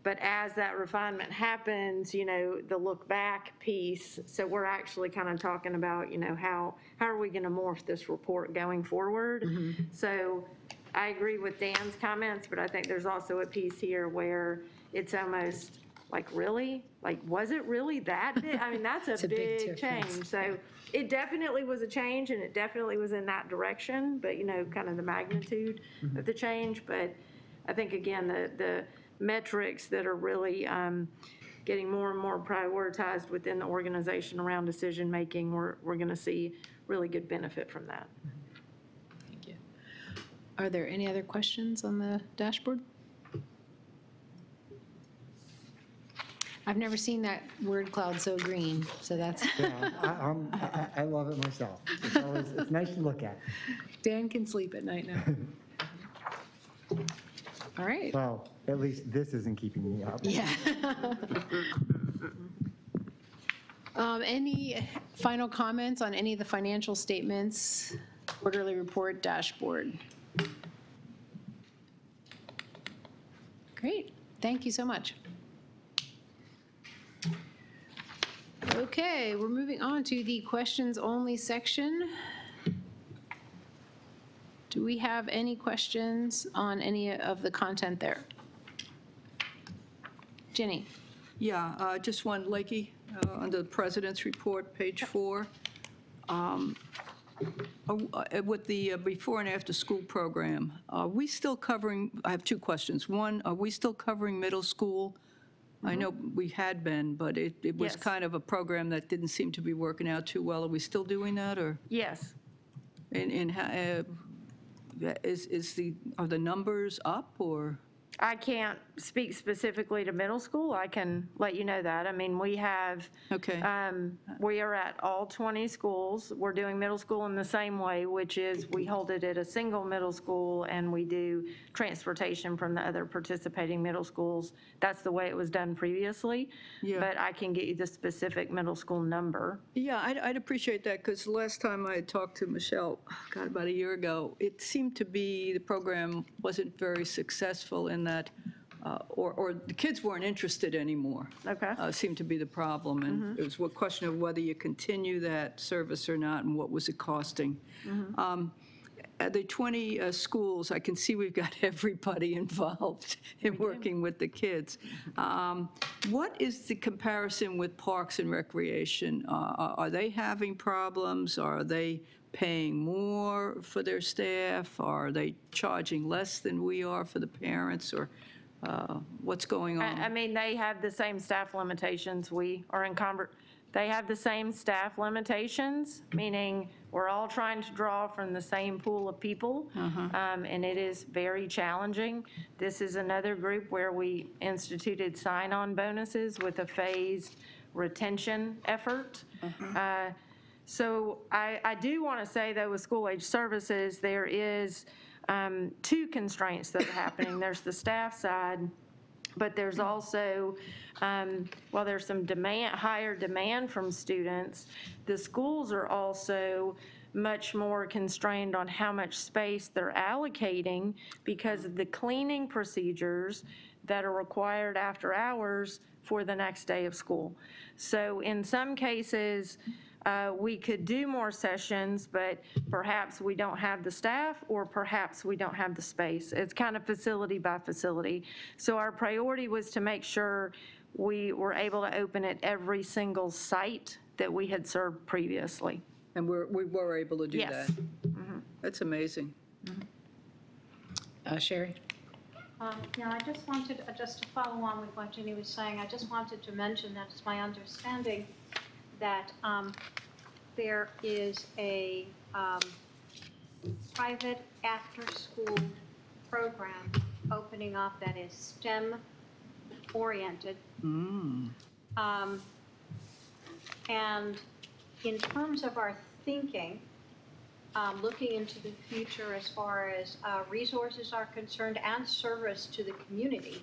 But as that refinement happens, the look back piece, so we're actually kind of talking about, how are we going to morph this report going forward? So I agree with Dan's comments, but I think there's also a piece here where it's almost like, really? Like, was it really that big? I mean, that's a big change. So it definitely was a change, and it definitely was in that direction, but, kind of the magnitude of the change. But I think, again, the metrics that are really getting more and more prioritized within the organization around decision-making, we're going to see really good benefit from that. Thank you. Are there any other questions on the dashboard? I've never seen that word cloud so green, so that's. Yeah, I love it myself. It's nice to look at. Dan can sleep at night now. All right. Well, at least this isn't keeping me up. Yeah. Any final comments on any of the financial statements, quarterly report, dashboard? Great. Thank you so much. Okay, we're moving on to the questions only section. Do we have any questions on any of the content there? Jenny? Yeah, just one, Lakey, under the President's Report, page 4. With the before and after school program, are we still covering, I have two questions. One, are we still covering middle school? I know we had been, but it was Yes. kind of a program that didn't seem to be working out too well. Are we still doing that, or? Yes. And are the numbers up, or? I can't speak specifically to middle school. I can let you know that. I mean, we have, we are at all 20 schools. We're doing middle school in the same way, which is we hold it at a single middle school and we do transportation from the other participating middle schools. That's the way it was done previously. Yeah. But I can get you the specific middle school number. Yeah, I'd appreciate that, because last time I had talked to Michelle, about a year ago, it seemed to be the program wasn't very successful in that, or the kids weren't interested anymore. Okay. Seemed to be the problem, and it was a question of whether you continue that service or not, and what was it costing. At the 20 schools, I can see we've got everybody involved in working with the kids. What is the comparison with Parks and Recreation? Are they having problems? Are they paying more for their staff? Are they charging less than we are for the parents? Or what's going on? I mean, they have the same staff limitations. We are in they have the same staff limitations, meaning we're all trying to draw from the same pool of people, and it is very challenging. This is another group where we instituted sign-on bonuses with a phased retention effort. So I do want to say, though, with school-age services, there is two constraints that are happening. There's the staff side, but there's also, while there's some higher demand from students, the schools are also much more constrained on how much space they're allocating because of the cleaning procedures that are required after hours for the next day of school. So in some cases, we could do more sessions, but perhaps we don't have the staff or perhaps we don't have the space. It's kind of facility by facility. So our priority was to make sure we were able to open at every single site that we had served previously. And we were able to do Yes. that. That's amazing. Sherry? Yeah, I just wanted, just to follow on with what Ginny was saying, I just wanted to mention that it's my understanding that there is a private after-school program opening up that is STEM-oriented. And in terms of our thinking, looking into the future as far as resources are concerned and service to the community,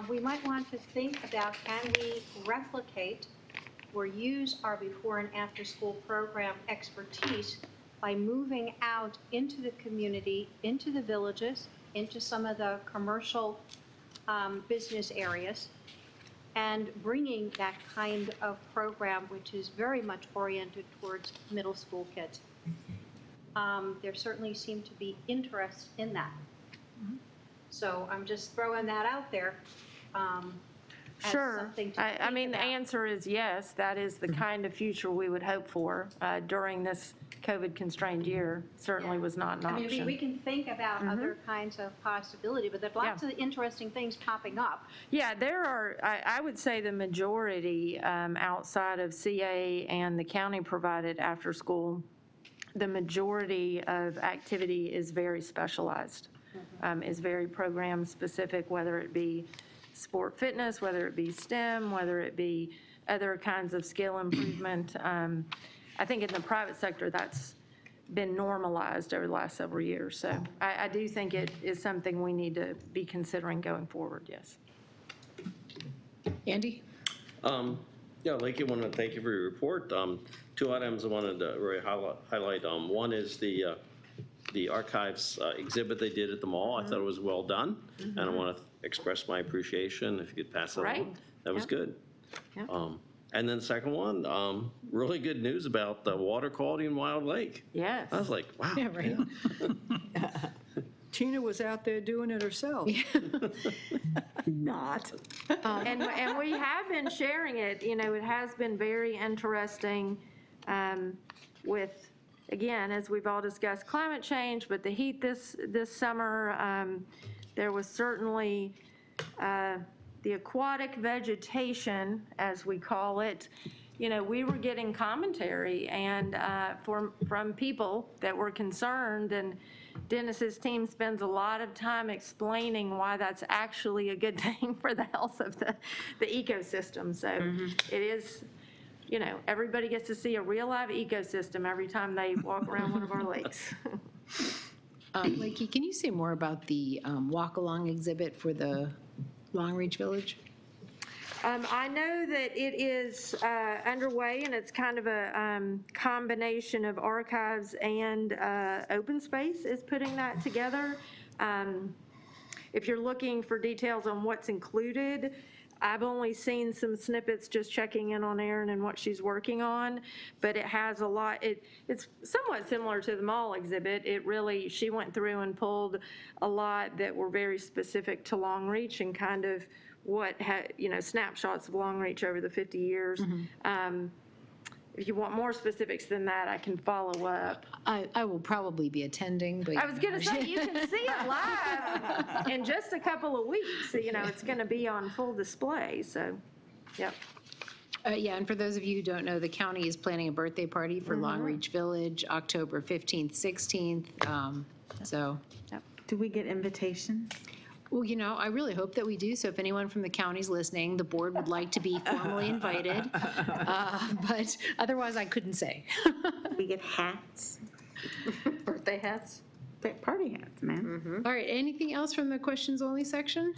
we might want to think about, can we replicate or use our before and after school program expertise by moving out into the community, into the villages, into some of the commercial business areas, and bringing that kind of program, which is very much oriented towards middle school kids. There certainly seemed to be interest in that. So I'm just throwing that out there. As Sure. something to I mean, the think about. answer is yes. That is the kind of future we would hope for during this COVID-constrained year. Certainly was not an I mean, option. we can think about other kinds of possibility, but there's lots of interesting things popping up. Yeah, there are, I would say the majority outside of CA and the county provided after school, the majority of activity is very specialized, is very program specific, whether it be sport fitness, whether it be STEM, whether it be other kinds of skill improvement. I think in the private sector, that's been normalized over the last several years. So I do think it is something we need to be considering going forward, yes. Andy? Yeah, Lakey, I want to thank you for your report. Two items I wanted to really highlight. One is the archives exhibit they did at the mall. I thought it was well done, and I want to express my appreciation if you could pass it Right. along. That was Yep. good. Yep. And then the second one, really good news about the water quality in Wild Lake. Yes. I was like, wow. Yeah, right. Tina was out there doing it herself. Not. And we have been sharing it, you know, it has been very interesting with, again, as we've all discussed, climate change, but the heat this summer, there was certainly the aquatic vegetation, as we call it. You know, we were getting commentary and from people that were concerned, and Dennis's team spends a lot of time explaining why that's actually a good thing for the health of the ecosystem. So it is, you know, everybody gets to see a real live ecosystem every time they walk around one of our lakes. Lakey, can you say more about the walk-along exhibit for the Long Reach Village? I know that it is underway, and it's kind of a combination of archives and open space is putting that together. If you're looking for details on what's included, I've only seen some snippets just checking in on Erin and what she's working on, but it has a lot. It's somewhat similar to the mall exhibit. It really, she went through and pulled a lot that were very specific to Long Reach and kind of what had, you know, snapshots of Long Reach over the 50 years. If you want more specifics than that, I can follow up. I will probably be attending, but. I was going to say, you can see it live in just a couple of weeks. You know, it's going to be on full display, so, yep. Yeah, and for those of you who don't know, the county is planning a birthday party for Long Reach Village, October 15th, 16th, so. Do we get invitations? Well, you know, I really hope that we do. So if anyone from the county's listening, the board would like to be formally invited. But otherwise, I couldn't say. We get hats, Birthday hats. party hats, man. All right, anything else from the questions only section?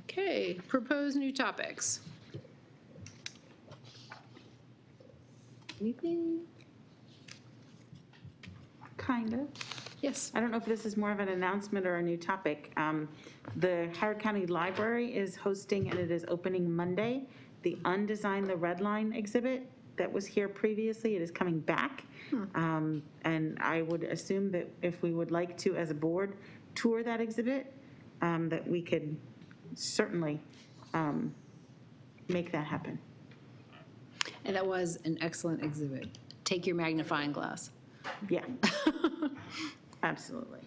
Okay, proposed new topics. Anything? Kind of. Yes. I don't know if this is more of an announcement or a new topic. The Howard County Library is hosting, and it is opening Monday, the Undesign the Red Line exhibit that was here previously. It is coming back. And I would assume that if we would like to, as a board, tour that exhibit, that we could certainly make that happen. And that was an excellent exhibit. Take your magnifying glass. Yeah, absolutely.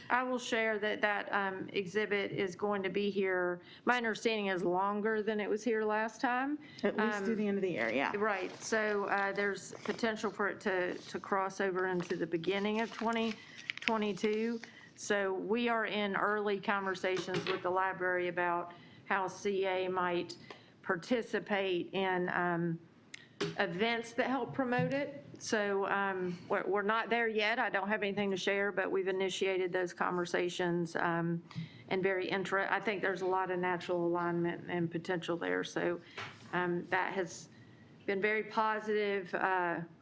I will share that that exhibit is going to be here, my understanding is longer than it was here last time. At least through the end of the year, yeah. Right, so there's potential for it to cross over into the beginning of 2022. So we are in early conversations with the library about how CA might participate in events that help promote it. So we're not there yet. I don't have anything to share, but we've initiated those conversations and I think there's a lot of natural alignment and potential there. So that has been very positive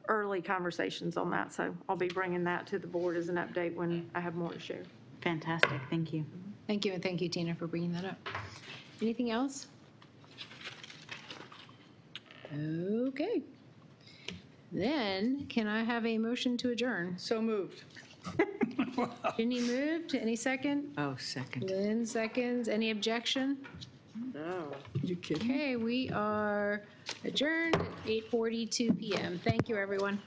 early conversations on that. So I'll be bringing that to the board as an update when I have more to share. Fantastic, thank you. Thank you, and thank you, Tina, for bringing that up. Anything else? Okay. Then, can I have a motion to adjourn? So moved. Ginny moved. Any second? Oh, second. Lynn seconds. Any objection? No. You kidding? Okay, we are adjourned at 8:42 PM. Thank you, everyone.